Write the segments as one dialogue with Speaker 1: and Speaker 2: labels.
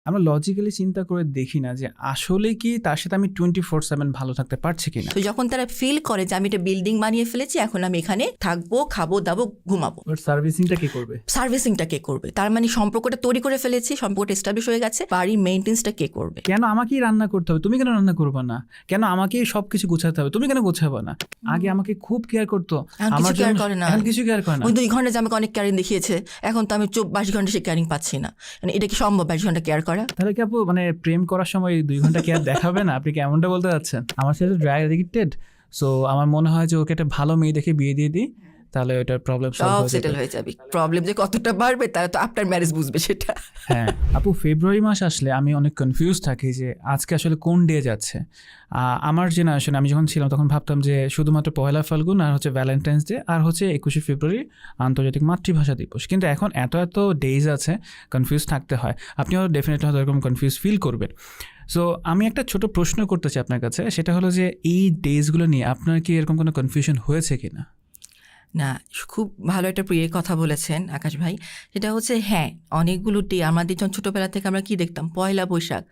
Speaker 1: আমরা লজিক্যালি চিন্তা করে দেখি না যে আসলে কি তার সাথে আমি 24/7 ভালো থাকতে পারছি কিনা।
Speaker 2: তো যখন তারা ফিল করে যে আমি একটা বিল্ডিং বানিয়ে ফেলেছি, এখন আমি এখানে থাকবো, খাবো দাবো, ঘুমাবো,
Speaker 1: সার্ভিসিংটা কে করবে?
Speaker 2: সার্ভিসিংটা কে করবে? তার মানে সম্পর্কটা তৈরি করে ফেলেছি, সম্পর্কটা এস্টাবলিশ হয়ে গেছে, বাড়ির মেইনটেন্সটা কে করবে?
Speaker 1: কেন আমাকেই রান্না করতে হবে? তুমি কেন রান্না করবে না? কেন আমাকেই সবকিছু গোছাতে হবে? তুমি কেন গোছাবে না? আগে আমাকে খুব কেয়ার করতো,
Speaker 2: আমার কেয়ার করে না,
Speaker 1: এখন কিছু কেয়ার করে না।
Speaker 2: ওই 2 ঘন্টা যে আমাকে অনেক কেয়ারিং দেখিয়েছে, এখন তো আমি 22 ঘন্টা সে কেয়ারিং পাচ্ছি না। মানে এটা কি সম্ভব 22 ঘন্টা কেয়ার করা?
Speaker 1: তাহলে কি আপু মানে প্রেম করার সময় 2 ঘন্টা কেয়ার দেখাবে না? আপনি কি এমনটা বলতে চাচ্ছেন? আমার সাথে ড্রাই এডিক্টেড, সো আমার মনে হয় যে ওকে একটা ভালো মেয়ে দেখে বিয়ে দিয়ে দিই, তাহলে ওটার প্রবলেম
Speaker 2: সব সেটেল হয়ে যাবে। প্রবলেম যে কতটা বাড়বে তারা তো আফটার ম্যারেজ বুঝবে সেটা।
Speaker 1: হ্যাঁ আপু, ফেব্রুয়ারি মাস আসলে আমি অনেক কনফিউজ থাকি যে আজকে আসলে কোন ডে যাচ্ছে। আমার জেনারেশনে আমি যখন ছিলাম তখন ভাবতাম যে শুধুমাত্র পয়লা ফাল্গুন আর হচ্ছে ভ্যালেন্টাইন্স ডে আর হচ্ছে 21শে ফেব্রুয়ারি আন্তর্জাতিক মাতৃভাষা দিবস। কিন্তু এখন এত এত ডেজ আছে, কনফিউজ থাকতে হয়। আপনিও ডেফিনেটলি হয়তো এরকম কনফিউজ ফিল করবেন। সো আমি একটা ছোট প্রশ্ন করতে চাই আপনার কাছে, সেটা হলো যে এই ডেজগুলো নিয়ে আপনার কি এরকম কোনো কনফিউশন হয়েছে কি না?
Speaker 2: না, খুব ভালো একটা প্রিয় কথা বলেছেন আকাশ ভাই। সেটা হচ্ছে হ্যাঁ, অনেকগুলো ডে আমাদের যখন ছোটোবেলা থেকে আমরা কি দেখতাম, পয়লা বৈশাখ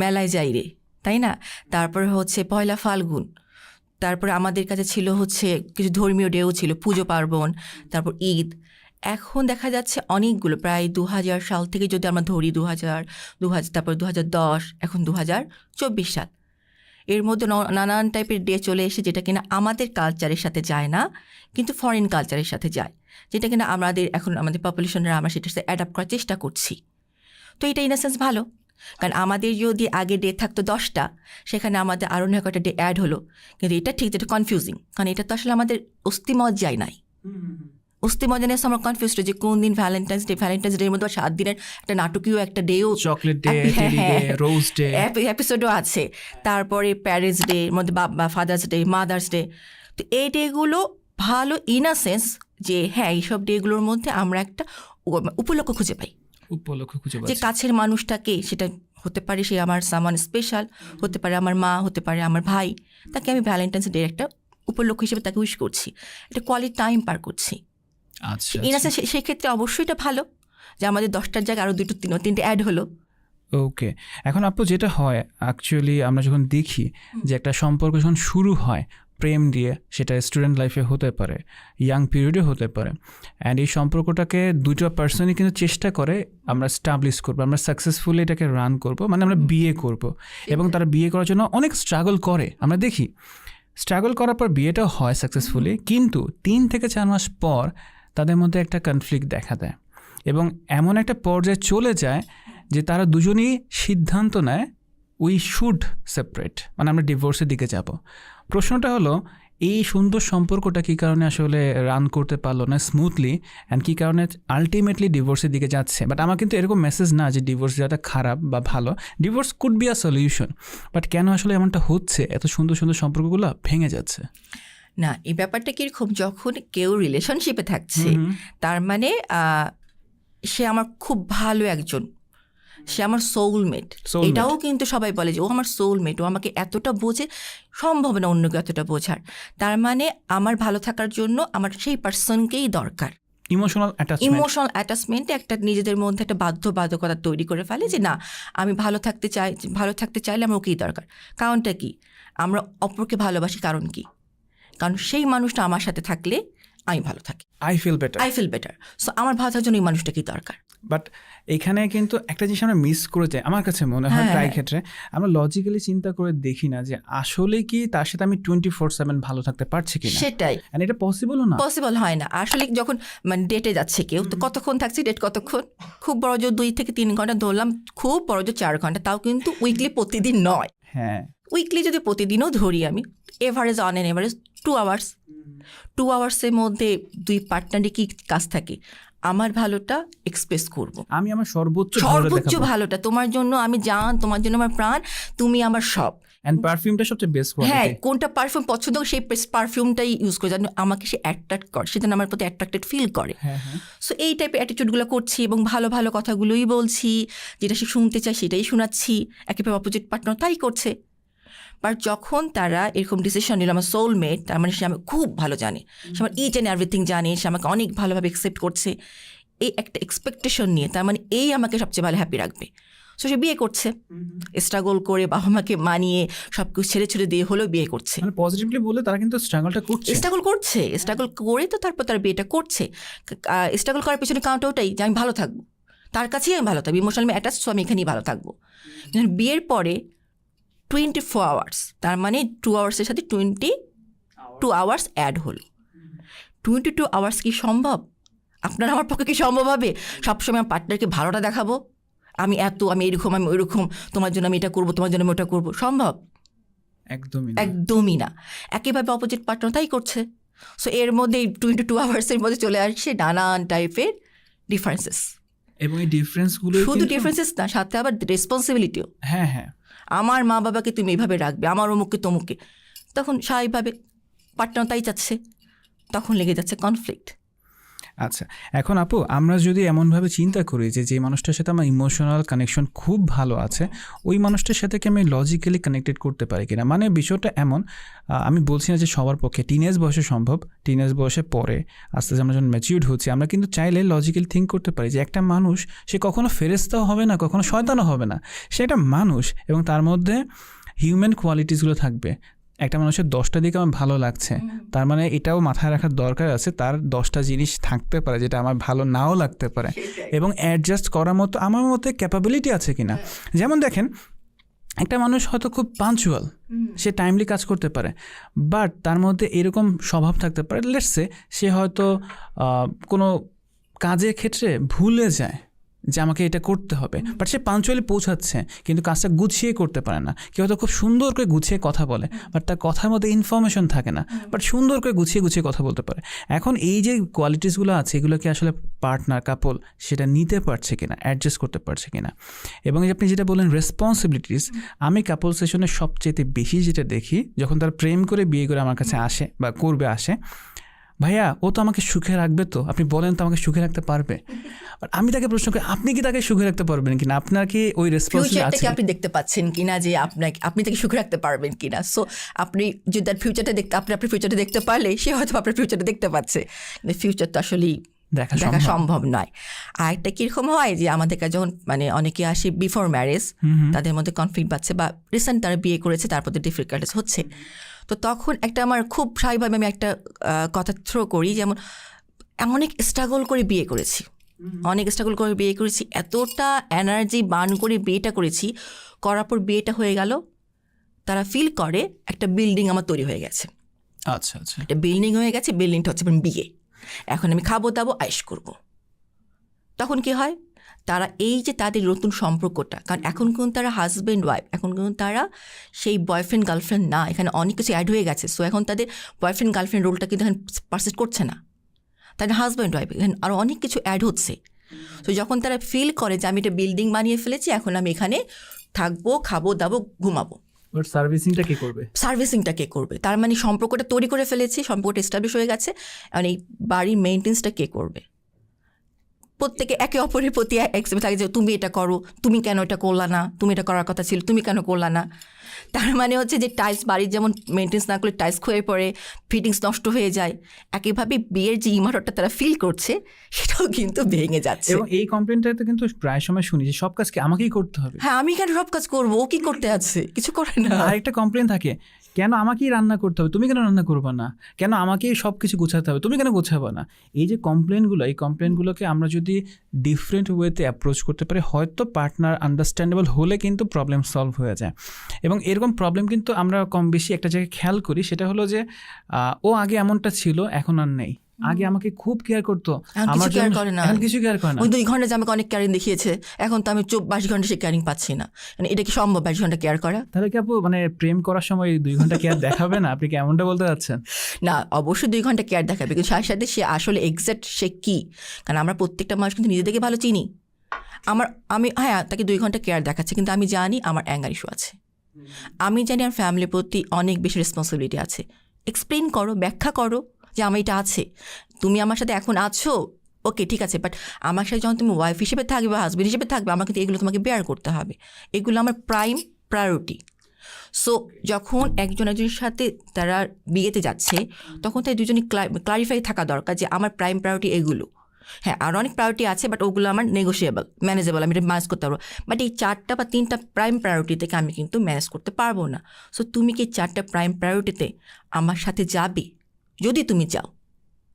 Speaker 2: মেলায় যাই রে, তাই না? তারপরে হচ্ছে পয়লা ফাল্গুন, তারপরে আমাদের কাছে ছিল হচ্ছে কিছু ধর্মীয় ডেও ছিল, পুজো পার্বণ, তারপর ঈদ। এখন দেখা যাচ্ছে অনেকগুলো, প্রায় 2000 সাল থেকে যদি আমরা ধরি 2000, তারপর 2010, এখন 2024 সাল, এর মধ্যে নানান টাইপের ডে চলে এসে যেটা কিনা আমাদের কালচারের সাথে যায় না, কিন্তু ফরেন কালচারের সাথে যায়, যেটা কিনা আমাদের পপুলেশনরা আমরা সেটার সাথে অ্যাডাপ্ট করার চেষ্টা করছি। তো এটা ইন আ সেন্স ভালো, কারণ আমাদের যদি আগে ডে থাকতো 10টা, সেখানে আমাদের আরও অনেক একটা ডে অ্যাড হলো। কিন্তু এটা ঠিক, যেটা কনফিউজিং, কারণ এটা তো আসলে আমাদের অস্থিমজ্জায় নাই। অস্থিমজ্জা নিয়ে আমরা কনফিউজ যে কোন দিন ভ্যালেন্টাইন্স ডের মধ্যে 7 দিনের একটা নাটকীয় একটা ডেও,
Speaker 1: চকলেট ডে, রোজ ডে
Speaker 2: এপিসোডও আছে। তারপরে প্যারেন্টস ডে মধ্যে ফাদার্স ডে, মাদার্স ডে। তো এই ডেগুলো ভালো ইন আ সেন্স যে হ্যাঁ, এইসব ডেগুলোর মধ্যে আমরা একটা উপলক্ষ খুঁজে পাই, যে কাছের মানুষটাকে, সেটা হতে পারে সে আমার সামান স্পেশাল, হতে পারে আমার মা, হতে পারে আমার ভাই, তাকে আমি ভ্যালেন্টাইন্স ডে একটা উপলক্ষ হিসেবে তাকে উইশ করছি, একটা কোয়ালিটি টাইম পার করছি।
Speaker 1: আচ্ছা,
Speaker 2: ইন আ সেন্স সেক্ষেত্রে অবশ্যই এটা ভালো যে আমাদের 10টার জায়গায় আরও 2-3 অ্যাড হলো।
Speaker 1: ওকে, এখন আপু যেটা হয় অ্যাকচুয়ালি আমরা যখন দেখি যে একটা সম্পর্ক যখন শুরু হয় প্রেম দিয়ে, সেটা স্টুডেন্ট লাইফে হতে পারে, ইয়াং পিরিয়ডে হতে পারে, অ্যান্ড এই সম্পর্কটাকে দুটো পার্সনই কিন্তু চেষ্টা করে আমরা স্টাবলিশ করবো, আমরা সাকসেসফুলি এটাকে রান করব, মানে আমরা বিয়ে করব। এবং তারা বিয়ে করার জন্য অনেক স্ট্রাগল করে, আমরা দেখি স্ট্রাগল করার পর বিয়েটাও হয় সাকসেসফুলি, কিন্তু 3 থেকে 4 মাস পর তাদের মধ্যে একটা কনফ্লিক্ট দেখা দেয় এবং এমন একটা পর্যায়ে চলে যায় যে তারা দুজনই সিদ্ধান্ত নেয় উই শুড সেপারেট, মানে আমরা ডিভোর্সের দিকে যাব। প্রশ্নটা হলো এই সুন্দর সম্পর্কটা কী কারণে আসলে রান করতে পারলো না স্মুথলি, অ্যান্ড কী কারণে আলটিমেটলি ডিভোর্সের দিকে যাচ্ছে। বাট আমার কিন্তু এরকম মেসেজ না যে ডিভোর্স যাওয়াটা খারাপ বা ভালো, divorce could be a solution, but কেন আসলে এমনটা হচ্ছে, এত সুন্দর সুন্দর সম্পর্কগুলো ভেঙে যাচ্ছে?
Speaker 2: না, এই ব্যাপারটা কীরকম, যখন কেউ রিলেশনশিপে থাকছে তার মানে সে আমার খুব ভালো একজন, সে আমার সোলমেট। এটাও কিন্তু সবাই বলে যে ও আমার সোলমেট, ও আমাকে এতটা বোঝে, সম্ভব না অন্যকে এতটা বোঝার। তার মানে আমার ভালো থাকার জন্য আমার সেই পার্সনকেই দরকার।
Speaker 1: ইমোশনাল
Speaker 2: অ্যাটাচমেন্ট একটা নিজেদের মধ্যে একটা বাধ্যবাধকতা তৈরি করে ফেলে যে না, আমি ভালো থাকতে চাইলে আমার ওকেই দরকার। কারণটা কি? আমরা অপরকে ভালোবাসি কারণ কি? কারণ সেই মানুষটা আমার সাথে থাকলে আমি ভালো থাকি, আই ফিল বেটার। সো আমার ভালো থাকার জন্য এই মানুষটাকেই দরকার।
Speaker 1: বাট এখানে কিন্তু একটা জিনিস আমরা মিস করে যাই, আমার কাছে মনে হয় প্রায় ক্ষেত্রে আমরা লজিক্যালি চিন্তা করে দেখি না যে আসলে কি তার সাথে আমি 24/7 ভালো থাকতে পারছি কিনা।
Speaker 2: সেটাই,
Speaker 1: এটা পসিবল হয় না
Speaker 2: আসলে। যখন মানে ডেটে যাচ্ছে কেউ, তো কতক্ষণ থাকছে, ডেট কতক্ষণ, খুব বড় জোর 2 থেকে 3 ঘন্টা ধরলাম, খুব বড় জোর 4 ঘন্টা, তাও কিন্তু উইকলি প্রতিদিন নয়।
Speaker 1: হ্যাঁ,
Speaker 2: উইকলি যদি প্রতিদিনও ধরি আমি, এভারেজ 2 আওয়ার্স, 2 আওয়ার্সের মধ্যে 2 পার্টনারে কি কাজ থাকে, আমার ভালোটা এক্সপ্রেস করব,
Speaker 1: আমি আমার সর্বোচ্চ
Speaker 2: ভালোটা, তোমার জন্য আমি জান, তোমার জন্য আমার প্রাণ, তুমি আমার সব।
Speaker 1: এন্ড পারফিউমটা সবচেয়ে বেস্ট কোয়ালিটি।
Speaker 2: হ্যাঁ, কোনটা পারফিউম পছন্দ সেই পারফিউমটাই ইউজ করে, যেন আমাকে সে অ্যাট্রাক্ট করে, সে যেন আমার প্রতি অ্যাট্রাক্টেড ফিল করে। সো এই টাইপের অ্যাটিটিউডগুলো করছি এবং ভালো ভালো কথাগুলোই বলছি, যেটা সে শুনতে চায় সেটাই শোনাচ্ছি, একেবারে অপোজিট পার্টনার তাই করছে। বাট যখন তারা এরকম ডিসিশন নিল, আমার সোলমেট, তার মানে সে আমাকে খুব ভালো জানে, সে আমার ইচ অ্যান্ড এভরিথিং জানে, সে আমাকে অনেক ভালোভাবে অ্যাকসেপ্ট করছে, এই একটা এক্সপেকটেশন নিয়ে, তার মানে এই আমাকে সবচেয়ে ভালো হ্যাপি রাখবে। সো সে বিয়ে করছে, স্ট্রাগল করে বাবা মাকে মানিয়ে সব কিছু ছেড়ে ছেড়ে দিয়ে হলেও বিয়ে করছে।
Speaker 1: মানে পজিটিভলি বলে তারা কিন্তু স্ট্রাগলটা করছে,
Speaker 2: স্ট্রাগল করে তো তারপর তার বিয়েটা করছে। স্ট্রাগল করার পিছনে কারণটা ওটাই যে আমি ভালো থাকবো, তার কাছেই আমি ভালো থাকবো, ইমোশনালি অ্যাটাচ, সো আমি এখানেই ভালো থাকবো। বিয়ের পরে 24 আওয়ার্স, তার মানে 2 আওয়ার্সের সাথে 22 আওয়ার্স অ্যাড হলো। 22 আওয়ার্স কি সম্ভব? আপনার আমার পক্ষে কি সম্ভব হবে সবসময় আমার পার্টনারকে ভালোটা দেখাবো, আমি এরকম, আমি ওইরকম, তোমার জন্য আমি এটা করবো, তোমার জন্য আমি ওটা করবো? সম্ভব? একদমই না। একইভাবে অপোজিট পার্টনার তাই করছে। সো এর মধ্যে 22 আওয়ার্সের মধ্যে চলে আসছে নানান টাইপের ডিফারেন্সেস।
Speaker 1: এবং এই ডিফারেন্সগুলো
Speaker 2: শুধু ডিফারেন্সেস না, সাথে আবার রেসপন্সিবিলিটিও।
Speaker 1: হ্যাঁ,
Speaker 2: আমার মা বাবাকে তুমি এইভাবে রাখবে, আমার অমুককে তমুককে। তখন স্বাভাবিকভাবে পার্টনার তাই চাচ্ছে, তখন লেগে যাচ্ছে কনফ্লিক্ট।
Speaker 1: আচ্ছা, এখন আপু আমরা যদি এমনভাবে চিন্তা করি যে মানুষটার সাথে আমার ইমোশনাল কানেকশন খুব ভালো আছে, ওই মানুষটার সাথে কি আমি লজিক্যালি কানেক্টেড করতে পারি কিনা? মানে বিষয়টা এমন, আমি বলছি না যে সবার পক্ষে টিনেজ বয়সে সম্ভব, টিনেজ বয়সে পরে আস্তে আস্তে আমরা যখন ম্যাচিউরড হচ্ছি, আমরা কিন্তু চাইলে লজিক্যালি থিঙ্ক করতে পারি যে একটা মানুষ সে কখনো ফেরেশতাও হবে না, কখনো শয়তানও হবে না, সে একটা মানুষ এবং তার মধ্যে হিউম্যান কোয়ালিটিসগুলো থাকবে। একটা মানুষের 10টা দিকে আমার ভালো লাগছে, তার মানে এটাও মাথায় রাখার দরকার আছে তার 10টা জিনিস থাকতে পারে যেটা আমার ভালো নাও লাগতে পারে, এবং অ্যাডজাস্ট করার মতো আমার মধ্যে ক্যাপাবিলিটি আছে কিনা। যেমন দেখেন, একটা মানুষ হয়তো খুব পাঞ্চুয়াল, সে টাইমলি কাজ করতে পারে, বাট তার মধ্যে এরকম স্বভাব থাকতে পারে, লেটস সে হয়তো কোনো কাজের ক্ষেত্রে ভুলে যায় যে আমাকে এটা করতে হবে, বাট সে পাঞ্চুয়ালি পৌঁছাচ্ছে কিন্তু কাজটা গুছিয়ে করতে পারে না। কেউ হয়তো খুব সুন্দর করে গুছিয়ে কথা বলে, বাট তার কথার মধ্যে ইনফরমেশন থাকে না, বাট সুন্দর করে গুছিয়ে কথা বলতে পারে। এখন এই যে কোয়ালিটিসগুলো আছে, এগুলো কি আসলে পার্টনার কাপল সেটা নিতে পারছে কিনা, অ্যাডজাস্ট করতে পারছে কিনা? এবং আপনি যেটা বললেন রেসপন্সিবিলিটিস, আমি কাপল সেশনে সবচেয়ে বেশি যেটা দেখি, যখন তারা প্রেম করে বিয়ে করে আমার কাছে আসে বা করবে আসে, ভাইয়া ও তো আমাকে সুখে রাখবে, তো আপনি বলেন তো আমাকে সুখে রাখতে পারবে? আমি তাকে প্রশ্ন করি, আপনি কি তাকে সুখে রাখতে পারবেন কিনা? আপনার কি ওই রেসপন্সিবিলিটি আছে?
Speaker 2: আপনি দেখতে পাচ্ছেন কিনা যে আপনি তাকে সুখে রাখতে পারবেন কিনা? সো আপনি যদি তার ফিউচারটা দেখতে, আপনি আপনার ফিউচারটা দেখতে পারলে সে হয়তো আপনার ফিউচারটা দেখতে পাচ্ছে, কিন্তু ফিউচার তো আসলেই দেখা সম্ভব নয়। আর একটা কীরকম হয় যে আমাদের কাছে যখন মানে অনেকে আসে বিফোর ম্যারেজ, তাদের মধ্যে কনফ্লিক্ট পাচ্ছে বা রিসেন্ট তারা বিয়ে করেছে, তারপর ডিফিকাল্টিস হচ্ছে, তো তখন একটা আমার খুব স্বাভাবিকভাবে আমি একটা কথা থ্রো করি, যেমন অনেক স্ট্রাগল করে বিয়ে করেছি, এতটা এনার্জি বার্ন করে বিয়েটা করেছি, করার পর বিয়েটা হয়ে গেল, তারা ফিল করে একটা বিল্ডিং আমার তৈরি হয়ে গেছে।
Speaker 1: আচ্ছা,
Speaker 2: একটা বিল্ডিং হয়ে গেছে, বিল্ডিংটা হচ্ছে বিয়ে, এখন আমি খাবো দাবো আয়েশ করব। তখন কি হয়, তারা এই যে তাদের নতুন সম্পর্কটা, কারণ এখন কিন্তু তারা হাজব্যান্ড ওয়াইফ, এখন কিন্তু তারা সেই বয়ফ্রেন্ড গার্লফ্রেন্ড না, এখানে অনেক কিছু অ্যাড হয়ে গেছে। সো এখন তাদের বয়ফ্রেন্ড গার্লফ্রেন্ড রোলটা কিন্তু এখন পারসেস করছে না, তাদের হাজব্যান্ড ওয়াইফ, এখানে আরও অনেক কিছু অ্যাড হচ্ছে। তো যখন তারা ফিল করে যে আমি একটা বিল্ডিং বানিয়ে ফেলেছি, এখন আমি এখানে থাকবো, খাবো দাবো, ঘুমাবো, সার্ভিসিংটা কে করবে? তার মানে সম্পর্কটা তৈরি করে ফেলেছি, সম্পর্কটা এস্টাবলিশ হয়ে গেছে, আর এই বাড়ির মেইনটেন্সটা কে করবে? প্রত্যেকে একে অপরের প্রতি এক্সপেক্ট থাকে যে তুমি এটা করো, তুমি কেন এটা করলা না, তুমি এটা করার কথা ছিল, তুমি কেন করলা না। তার মানে হচ্ছে যে টাইলস বাড়ির যেমন মেনটেন্স না করলে টাইলস ক্ষয়ে পড়ে, ফিটিংস নষ্ট হয়ে যায়, একইভাবে বিয়ের যে ইমারতটা তারা ফিল করছে সেটাও কিন্তু ভেঙে যাচ্ছে।
Speaker 1: এবং এই কমপ্লেনটাতে কিন্তু প্রায় সময় শুনি যে সব কাজ কি আমাকেই করতে হবে।
Speaker 2: হ্যাঁ, আমি কেন সব কাজ করবো, ও কি করতে আছে, কিছু করে না।
Speaker 1: আরেকটা কমপ্লেন থাকে, কেন আমাকেই রান্না করতে হবে, তুমি কেন রান্না করবে না, কেন আমাকেই সব কিছু গোছাতে হবে, তুমি কেন গোছাবে না। এই যে কমপ্লেনগুলো, এই কমপ্লেনগুলোকে আমরা যদি ডিফারেন্ট ওয়েতে অ্যাপ্রোচ করতে পারি, হয়তো পার্টনার আন্ডারস্ট্যান্ডেবল হলে কিন্তু প্রবলেম সলভ হয়ে যায়। এবং এরকম প্রবলেম কিন্তু আমরা কম বেশি একটা জায়গায় খেয়াল করি, সেটা হলো যে ও আগে এমনটা ছিল, এখন আর নেই। আগে আমাকে খুব কেয়ার করতো, আমার কেয়ার করে না, এখন কিছু কেয়ার করে না।
Speaker 2: ওই 2 ঘন্টা যে আমাকে অনেক কেয়ারিং দেখিয়েছে, এখন তো আমি 22 ঘন্টা সে কেয়ারিং পাচ্ছি না। মানে এটা কি সম্ভব 22 ঘন্টা কেয়ার করা?
Speaker 1: তাহলে কি আপু মানে প্রেম করার সময় 2 ঘন্টা কেয়ার দেখাবে না? আপনি কি এমনটা বলতে চাচ্ছেন?
Speaker 2: না, অবশ্যই 2 ঘন্টা কেয়ার দেখাবে, কিন্তু সাথে সাথে সে আসলে এক্সাক্ট সে কী, কারণ আমরা প্রত্যেকটা মানুষ কিন্তু নিজেদেরকে ভালো চিনি। আমি তাকে 2 ঘন্টা কেয়ার দেখাচ্ছি, কিন্তু আমি জানি আমার অ্যাঙ্গার ইস্যু আছে, আমি জানি আমার ফ্যামিলির প্রতি অনেক বেশি রেসপন্সিবিলিটি আছে। এক্সপ্লেন করো, ব্যাখ্যা করো যে আমার এটা আছে, তুমি আমার সাথে এখন আছো, ওকে ঠিক আছে, বাট আমার সাথে যখন তুমি ওয়াইফ হিসেবে থাকবে বা হাজব্যান্ড হিসেবে থাকবে, আমার কিন্তু এগুলো তোমাকে বেয়ার করতে হবে, এগুলো আমার প্রাইম প্রায়োরিটি। সো যখন একজনের সাথে তারা বিয়েতে যাচ্ছে, তখন তাই দুজনই ক্লারিফাই থাকা দরকার যে আমার প্রাইম প্রায়োরিটি এগুলো, হ্যাঁ আরও অনেক প্রায়োরিটি আছে, বাট ওগুলো আমার নেগোশিয়েবল, ম্যানেজেবল, আমি এটা ম্যানেজ করতে পারবো। বাট এই 4টা বা 3টা প্রাইম প্রায়োরিটি থেকে আমি কিন্তু ম্যানেজ করতে পারবো না। সো তুমি কি 4টা প্রাইম প্রায়োরিটিতে আমার সাথে যাবে? যদি তুমি যাও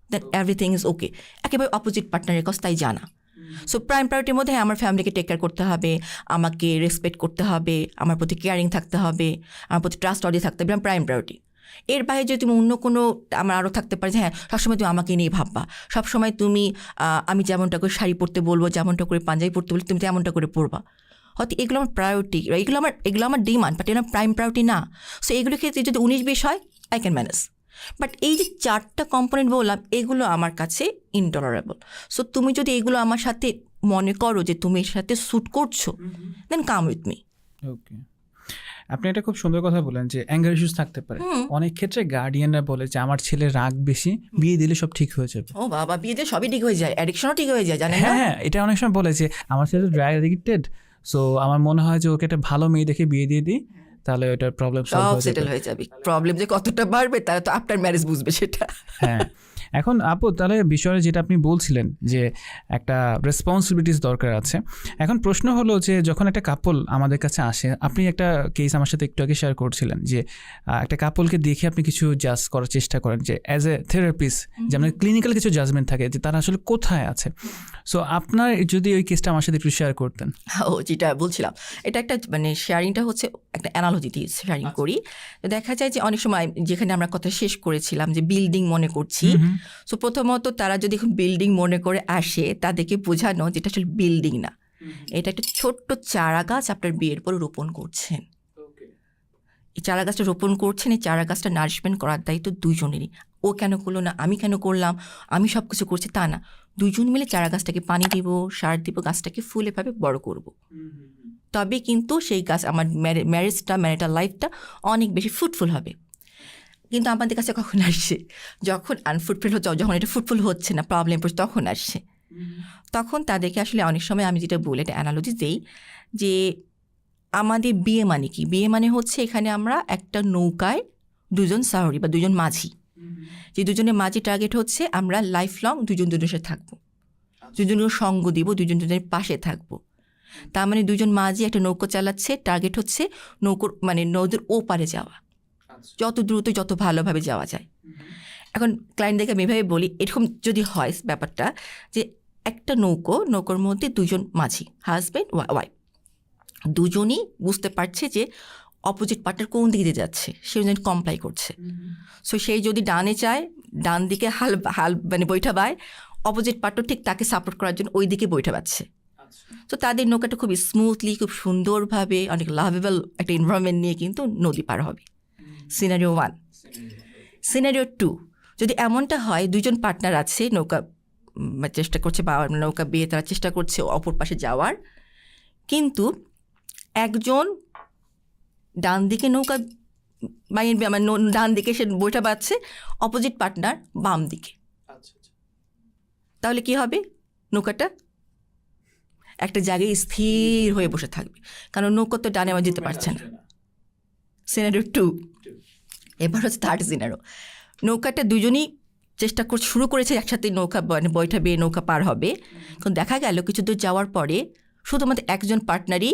Speaker 2: দেন এভরিথিং ইজ ওকে। একেবারে অপোজিট পার্টনারের কাছ তাই জানা। সো প্রাইম প্রায়োরিটির মধ্যে আমার ফ্যামিলিকে টেক কেয়ার করতে হবে, আমাকে রেসপেক্ট করতে হবে, আমার প্রতি কেয়ারিং থাকতে হবে, আমার প্রতি ট্রাস্ট অর্ডি থাকতে হবে, প্রাইম প্রায়োরিটি। এর বাইরে যদি তুমি অন্য কোনো আমার আরও থাকতে পারে যে হ্যাঁ সবসময় তুমি আমাকে নিয়ে ভাববা, সবসময় তুমি আমি যেমনটা করে শাড়ি পরতে বলবো, যেমনটা করে পাঞ্জাবি পরতে বলবো তুমি তেমনটা করে পরবা। হয়তো এগুলো আমার প্রায়োরিটি, এগুলো আমার ডিমান্ড, বাট এটা প্রাইম প্রায়োরিটি না। সো এগুলোর ক্ষেত্রে যদি 19-20 হয় আই ক্যান ম্যানেজ। বাট এই যে 4টা কম্পোনেন্ট বললাম এগুলো আমার কাছে ইনটলারেবল। সো তুমি যদি এগুলো আমার সাথে মনে করো যে তুমি এর সাথে স্যুট করছো, দেন কাম উইথ মি।
Speaker 1: ওকে, আপনি এটা খুব সুন্দর কথা বলেন যে অ্যাঙ্গার ইস্যুস থাকতে পারে। অনেক ক্ষেত্রে গার্ডিয়ানরা বলে যে আমার ছেলে রাগ বেশি, বিয়ে দিলে সব ঠিক হয়ে যাবে।
Speaker 2: ও বাবা, বিয়ে দিয়ে সবই ঠিক হয়ে যায়, অ্যাডিকশনও ঠিক হয়ে যায়, জানেন না?
Speaker 1: হ্যাঁ, এটা অনেক সময় বলে যে আমার ছেলে ড্রাগ অ্যাডিক্টেড, সো আমার মনে হয় যে ওকে একটা ভালো মেয়ে দেখে বিয়ে দিয়ে দিই, তাহলে ওটার প্রবলেম সলভ
Speaker 2: সব
Speaker 1: হয়ে
Speaker 2: সেটেল
Speaker 1: যাবে।
Speaker 2: হয়ে যাবে। প্রবলেম যে কতটা বাড়বে তারা তো আফটার ম্যারেজ বুঝবে সেটা।
Speaker 1: হ্যাঁ, এখন আপু তাহলে বিষয়ে যেটা আপনি বলছিলেন যে একটা রেসপন্সিবিলিটিস দরকার আছে, এখন প্রশ্ন হলো যে যখন একটা কাপল আমাদের কাছে আসে, আপনি একটা কেস আমার সাথে একটু আগে শেয়ার করছিলেন যে একটা কাপলকে দেখে আপনি কিছু জাজ করার চেষ্টা করেন যে অ্যাজ এ থেরাপিস্ট, যেমন ক্লিনিক্যাল কিছু জাজমেন্ট থাকে যে তারা আসলে কোথায় আছে। সো আপনার যদি ওই কেসটা আমার সাথে একটু শেয়ার করতেন।
Speaker 2: ও যেটা বলছিলাম, এটা একটা মানে শেয়ারিংটা হচ্ছে একটা অ্যানালজি দিয়ে শেয়ারিং করি। দেখা যায় যে অনেক সময় যেখানে আমরা কথা শেষ করেছিলাম যে বিল্ডিং মনে করছি, সো প্রথমত তারা যদি বিল্ডিং মনে করে আসে তাদেরকে বোঝানো যেটা আসলে বিল্ডিং না, এটা একটা ছোট্ট চারা গাছ আপনার বিয়ের পর রোপণ করছেন। এই চারা গাছটা রোপণ করছেন, এই চারা গাছটা নারিশমেন্ট করার দায়িত্ব দুইজনেরই। ও কেন করলো না, আমি কেন করলাম, আমি সব কিছু করছি তা না, দুইজন মিলে চারা গাছটাকে পানি দিব, সার দিব, গাছটাকে ফুলেভাবে বড় করব। তবে কিন্তু সেই গাছ আমার ম্যারেজটা ম্যারিটাল লাইফটা অনেক বেশি ফ্রুটফুল হবে। কিন্তু আমাদের কাছে কখন আসছে যখন আনফ্রুটফুল হচ্ছে, যখন এটা ফ্রুটফুল হচ্ছে না, প্রবলেম পড়ছে, তখন আসছে। তখন তাদেরকে আসলে অনেক সময় আমি যেটা বলে এটা অ্যানালজি দেই যে আমাদের বিয়ে মানে কি, বিয়ে মানে হচ্ছে এখানে আমরা একটা নৌকায় দুজন সাহরি বা দুজন মাঝি, যে দুজনের মাঝি টার্গেট হচ্ছে আমরা লাইফ লং দুজন দুজনের সাথে থাকবো, দুজনের সঙ্গ দিব, দুজন দুজনের পাশে থাকবো। তার মানে দুজন মাঝি একটা নৌকো চালাচ্ছে, টার্গেট হচ্ছে নৌকোর মানে নদীর ওপারে যাওয়া, যত দ্রুত যত ভালোভাবে যাওয়া যায়। এখন ক্লায়েন্টদেরকে আমি এভাবে বলি, এরকম যদি হয় ব্যাপারটা যে একটা নৌকোর মধ্যে দুজন মাঝি, হাজব্যান্ড ওয়াইফ, দুজনই বুঝতে পারছে যে অপোজিট পার্টনার কোন দিকে যাচ্ছে, সে যেন কমপ্লাই করছে। সো সেই যদি ডানে চায়, ডান দিকে হাল হাল মানে বৈঠা বায়, অপোজিট পার্টনার ঠিক তাকে সাপোর্ট করার জন্য ওই দিকে বৈঠা বাচ্ছে। তো তাদের নৌকাটা খুব স্মুথলি, খুব সুন্দরভাবে, অনেক লাভেবল একটা এনভায়রনমেন্ট নিয়ে কিন্তু নদী পার হবে। সিনারিও 1। সিনারিও 2, যদি এমনটা হয় দুইজন পার্টনার আছে, নৌকা চেষ্টা করছে বা নৌকা বেয়ে তারা চেষ্টা করছে অপর পাশে যাওয়ার, কিন্তু একজন ডান দিকে নৌকা মানে ডান দিকে সে বইটা বাজছে, অপোজিট পার্টনার বাম দিকে। তাহলে কি হবে, নৌকাটা একটা জায়গায় স্থির হয়ে বসে থাকবে, কারণ নৌকা তো ডানে আমার যেতে পারছে না। সিনারিও 2। এবার হচ্ছে থার্ড সিনারিও, নৌকাটা দুজনই চেষ্টা শুরু করেছে একসাথে নৌকা মানে বইটা বেয়ে নৌকা পার হবে, কিন্তু দেখা গেল কিছু দূর যাওয়ার পরে শুধুমাত্র একজন পার্টনারই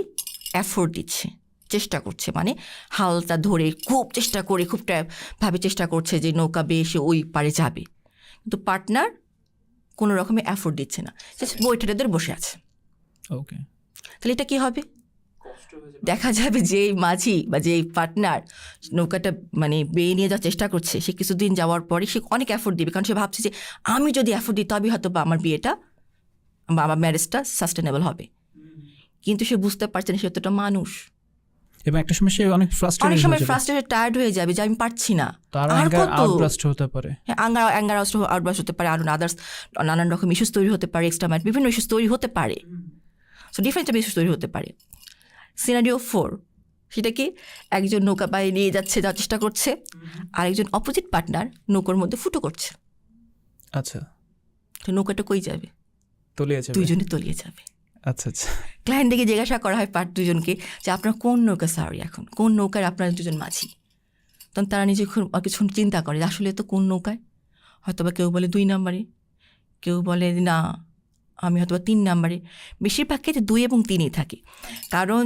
Speaker 2: এফোর্ট দিচ্ছে, চেষ্টা করছে, মানে হালটা ধরে খুব চেষ্টা করে খুব ভাবে চেষ্টা করছে যে নৌকা বেয়ে সে ওই পারে যাবে, কিন্তু পার্টনার কোনো রকমে এফোর্ট দিচ্ছে না, বইটাতে ধরে বসে আছে।
Speaker 1: ওকে,
Speaker 2: তাহলে এটা কী হবে, দেখা যাবে যে মাঝি বা যে পার্টনার নৌকাটা মানে বেয়ে নিয়ে যাওয়ার চেষ্টা করছে, সে কিছুদিন যাওয়ার পরে সে অনেক এফোর্ট দিবে, কারণ সে ভাবছে যে আমি যদি এফোর্ট দিই তবেই হয়তো বা আমার বিয়েটা বা আমার ম্যারেজটা সাস্টেনেবল হবে। কিন্তু সে বুঝতে পারছে না সে এতটা মানুষ,
Speaker 1: এবং একটা সময় সে অনেক
Speaker 2: ফ্রাস্ট্রেটেড টায়ার্ড হয়ে যাবে যে আমি পারছি না।
Speaker 1: আউটবাস্ট হতে পারে,
Speaker 2: অ্যাঙ্গার আউটবাস্ট হতে পারে, আরও আদার্স নানান রকম ইস্যুস তৈরি হতে পারে, এক্সট্রা বিভিন্ন ইস্যুস তৈরি হতে পারে, সো ডিফারেন্ট টাইপ ইস্যুস তৈরি হতে পারে। সিনারিও 4, সেটা কি, একজন নৌকা বাইরে নিয়ে যাওয়ার চেষ্টা করছে, আরেকজন অপোজিট পার্টনার নৌকার মধ্যে ফুটো করছে।
Speaker 1: আচ্ছা,
Speaker 2: তো নৌকাটা কই যাবে,
Speaker 1: তলিয়ে যাবে,
Speaker 2: দুইজনে তলিয়ে যাবে।
Speaker 1: আচ্ছা আচ্ছা,
Speaker 2: ক্লায়েন্টকে জিজ্ঞাসা করা হয় দুজনকে যে আপনার কোন নৌকা সারি, এখন কোন নৌকায় আপনার দুজন মাঝি, তখন তারা নিজে কিছু চিন্তা করে আসলে তো কোন নৌকায়, হয়তো বা কেউ বলে 2 নম্বরে, কেউ বলে না আমি হয়তো 3 নাম্বারে, বেশিরভাগ ক্ষেত্রে 2 এবং 3ই থাকে। কারণ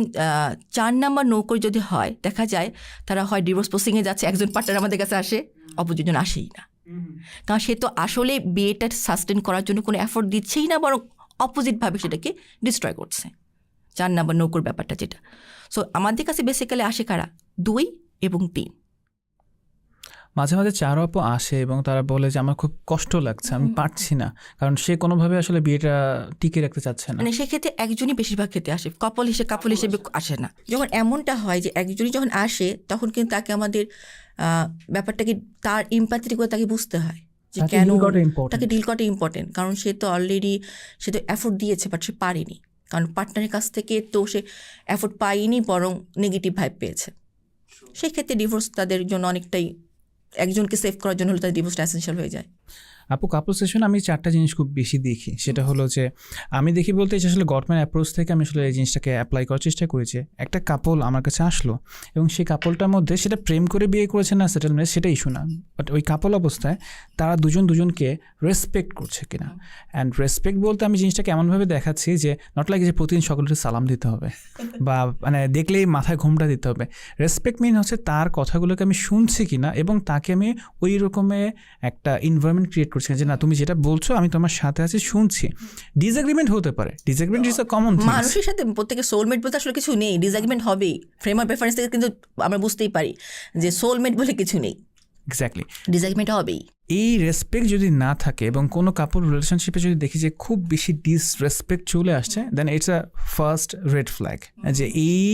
Speaker 2: 4 নাম্বার নৌকর যদি হয় দেখা যায় তারা হয় ডিভোর্স প্রসিংয়ে যাচ্ছে, একজন পার্টনার আমাদের কাছে আসে, অপরজন আসেই না, কারণ সে তো আসলে বিয়েটা সাস্টেন করার জন্য কোনো এফোর্ট দিচ্ছেই না, বরং অপোজিটভাবে সেটাকে ডিস্ট্রয় করছে। 4 নাম্বার নৌকর ব্যাপারটা যেটা। সো আমাদের কাছে বেসিক্যালি আসে কারা, 2 এবং 3।
Speaker 1: মাঝে মাঝে 4 আপু আসে এবং তারা বলে যে আমার খুব কষ্ট লাগছে, আমি পারছি না, কারণ সে কোনোভাবে আসলে বিয়েটা টিকে রাখতে চাচ্ছে না।
Speaker 2: মানে সেক্ষেত্রে একজনই বেশিরভাগ ক্ষেত্রে আসে, কাপল হিসেবে আসে না। যখন এমনটা হয় যে একজনই যখন আসে, তখন কিন্তু তাকে আমাদের ব্যাপারটাকে তার ইম্প্যাথি করে তাকে বুঝতে হয় যে কেন তাকে ডিল করাটা ইম্পর্টেন্ট। কারণ সে তো অলরেডি সে তো এফোর্ট দিয়েছে, বাট সে পারেনি, কারণ পার্টনারের কাছ থেকে তো সে এফোর্ট পায়নি, বরং নেগেটিভ ভাইব পেয়েছে। সেই ক্ষেত্রে ডিভোর্স তাদের জন্য অনেকটাই, একজনকে সেভ করার জন্য হলে তাদের ডিভোর্সটা এসেনশিয়াল হয়ে যায়।
Speaker 1: আপু কাপল সেশন আমি 4টা জিনিস খুব বেশি দেখি। সেটা হলো যে আমি দেখি বলতে আসলে গভর্নমেন্ট অ্যাপ্রোচ থেকে আমি আসলে এই জিনিসটাকে অ্যাপ্লাই করার চেষ্টা করেছি। একটা কাপল আমার কাছে আসলো এবং সেই কাপলটার মধ্যে সেটা প্রেম করে বিয়ে করেছে না সেটেলমেন্ট সেটা ইস্যু না, বাট ওই কাপল অবস্থায় তারা দুজনকে রেসপেক্ট করছে কিনা। অ্যান্ড রেসপেক্ট বলতে আমি জিনিসটাকে এমনভাবে দেখাচ্ছি যে নট লাইক যে প্রতিদিন সকলকে সালাম দিতে হবে বা মানে দেখলেই মাথায় ঘোমটা দিতে হবে। রেসপেক্ট মিন হচ্ছে তার কথাগুলোকে আমি শুনছি কিনা এবং তাকে আমি ওই রকমের একটা এনভায়রনমেন্ট ক্রিয়েট করছি যে না তুমি যেটা বলছো আমি তোমার সাথে আছি, শুনছি। ডিসএগ্রিমেন্ট হতে পারে, disagreement is a common thing.
Speaker 2: মানুষের সাথে প্রত্যেকের সোলমেট বলতে আসলে কিছু নেই, ডিসএগ্রিমেন্ট হবেই। ফ্রেম অফ রেফারেন্স থেকে কিন্তু আমরা বুঝতেই পারি যে সোলমেট বলে কিছু নেই,
Speaker 1: এক্স্যাক্টলি
Speaker 2: ডিসএগ্রিমেন্ট হবেই।
Speaker 1: এই রেসপেক্ট যদি না থাকে এবং কোনো কাপল রিলেশনশিপে যদি দেখি যে খুব বেশি ডিসরেসপেক্ট চলে আসছে, then it's a first red flag যে এই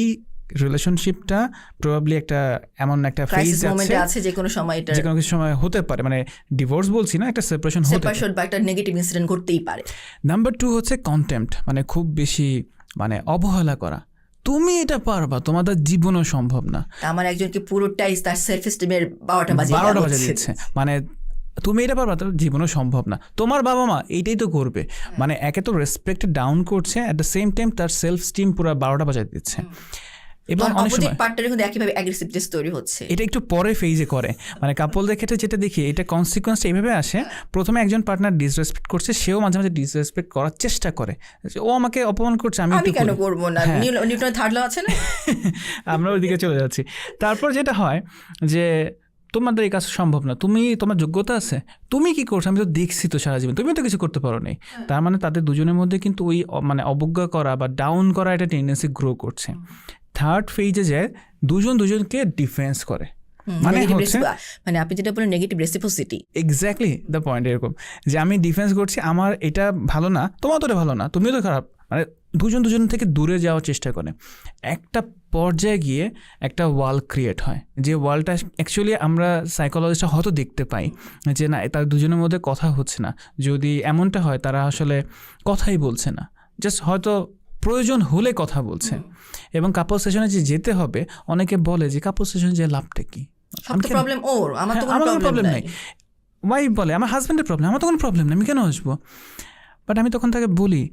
Speaker 1: রিলেশনশিপটা প্রবাবলি একটা এমন একটা ফেজ
Speaker 2: আছে যে কোনো সময় এটা
Speaker 1: যে কোনো কিছু সময় হতে পারে, মানে ডিভোর্স বলছি না, একটা সেপারেশন হতে পারে
Speaker 2: বা একটা নেগেটিভ ইনসিডেন্ট ঘটতেই পারে।
Speaker 1: নাম্বার 2 হচ্ছে কন্টেম্পট, মানে খুব বেশি মানে অবহেলা করা। তুমি এটা পারবা, তোমাদের জীবনও সম্ভব না।
Speaker 2: আমার একজনকে পুরোটাই তার সেলফ এস্টিমের 12টা বাজিয়ে
Speaker 1: দিচ্ছে, মানে তুমি এটা পারবা, তোর জীবনও সম্ভব না, তোমার বাবা মা এইটাই তো করবে। মানে একে তো রেসপেক্ট ডাউন করছে, অ্যাট দ্য সেম টাইম তার সেলফ স্টিম পুরো 12টা বাজায় দিচ্ছে। এবং অনেক সময়
Speaker 2: পার্টনার কিন্তু একইভাবে অ্যাগ্রেসিভনেস তৈরি হচ্ছে।
Speaker 1: এটা একটু পরে ফেজে করে, মানে কাপলদের ক্ষেত্রে যেটা দেখি এটা কনসিকোয়েন্সটা এইভাবে আসে। প্রথমে একজন পার্টনার ডিসরেসপেক্ট করছে, সেও মাঝে মাঝে ডিসরেসপেক্ট করার চেষ্টা করে, ও আমাকে অপমান করছে আমি
Speaker 2: কেন করবো না, নিউটনের থার্ড ল আছে না,
Speaker 1: আমরা ওইদিকে চলে যাচ্ছি। তারপর যেটা হয় যে তোমাদের এই কাজ সম্ভব না, তোমার যোগ্যতা আছে, তুমি কি করছো, আমি তো দেখছি তো সারা জীবন, তুমি তো কিছু করতে পারো নি। তার মানে তাদের দুজনের মধ্যে কিন্তু ওই মানে অবজ্ঞা করা বা ডাউন করা একটা টেন্ডেন্সি গ্রো করছে। থার্ড ফেজে যায় দুজনকে ডিফেন্স করে, মানে
Speaker 2: আপনি যেটা বলেন negative reciprocity,
Speaker 1: exactly the point. এরকম যে আমি ডিফেন্স করছি, আমার এটা ভালো না, তোমার তো এটা ভালো না, তুমিও তো খারাপ, মানে দুজন থেকে দূরে যাওয়ার চেষ্টা করে। একটা পর্যায়ে গিয়ে একটা ওয়াল ক্রিয়েট হয়, যে ওয়ালটা অ্যাকচুয়ালি আমরা সাইকোলজিস্টরা হয়তো দেখতে পাই যে না তার দুজনের মধ্যে কথা হচ্ছে না। যদি এমনটা হয় তারা আসলে কথাই বলছে না, জাস্ট হয়তো প্রয়োজন হলে কথা বলছে। এবং কাপল সেশনে যে যেতে হবে, অনেকে বলে যে কাপল সেশনে যে লাভটা কি,
Speaker 2: প্রবলেম ওর, আমার তো কোনো প্রবলেম নাই।
Speaker 1: ওয়াইফ বলে আমার হাজব্যান্ডের প্রবলেম, আমার তো কোনো প্রবলেম নেই, আমি কেন আসবো? বাট আমি তখন তাকে বলি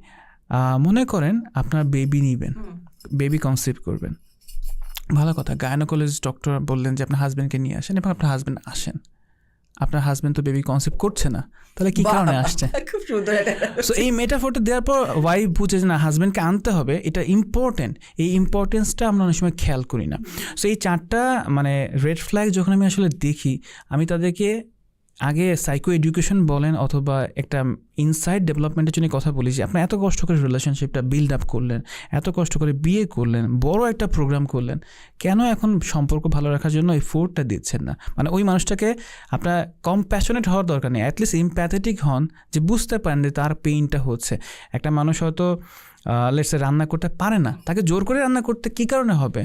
Speaker 1: মনে করেন আপনার বেবি নিবেন, বেবি কনসিভ করবেন, ভালো কথা, গাইনোকোলজিস্ট ডক্টর বললেন যে আপনার হাজব্যান্ডকে নিয়ে আসেন এবং আপনার হাজব্যান্ড আসেন। আপনার হাজব্যান্ড তো বেবি কনসেপ্ট করছে না, তাহলে কি কারণে আসছে? সো এই মেটাফোরটা দেওয়ার পর ওয়াইফ বুঝে যে না হাজব্যান্ডকে আনতে হবে, এটা ইম্পর্টেন্ট। এই ইম্পর্টেন্সটা আমরা অনেক সময় খেয়াল করি না। সো এই 4টা মানে রেড ফ্ল্যাগ যখন আমি আসলে দেখি, আমি তাদেরকে আগে সাইকো এডুকেশন বলেন অথবা একটা ইনসাইট ডেভেলপমেন্টের জন্য কথা বলি যে আপনি এত কষ্ট করে রিলেশনশিপটা বিল্ড আপ করলেন, এত কষ্ট করে বিয়ে করলেন, বড় একটা প্রোগ্রাম করলেন, কেন এখন সম্পর্ক ভালো রাখার জন্য এই ফোর্টটা দিচ্ছেন না? মানে ওই মানুষটাকে আপনার কম্প্যাশনেট হওয়ার দরকার নেই, অ্যাটলিস্ট এমপ্যাথেটিক হন, যে বুঝতে পারেন যে তার পেইনটা হচ্ছে। একটা মানুষ হয়তো লেটসে রান্না করতে পারে না, তাকে জোর করে রান্না করতে কী কারণে হবে?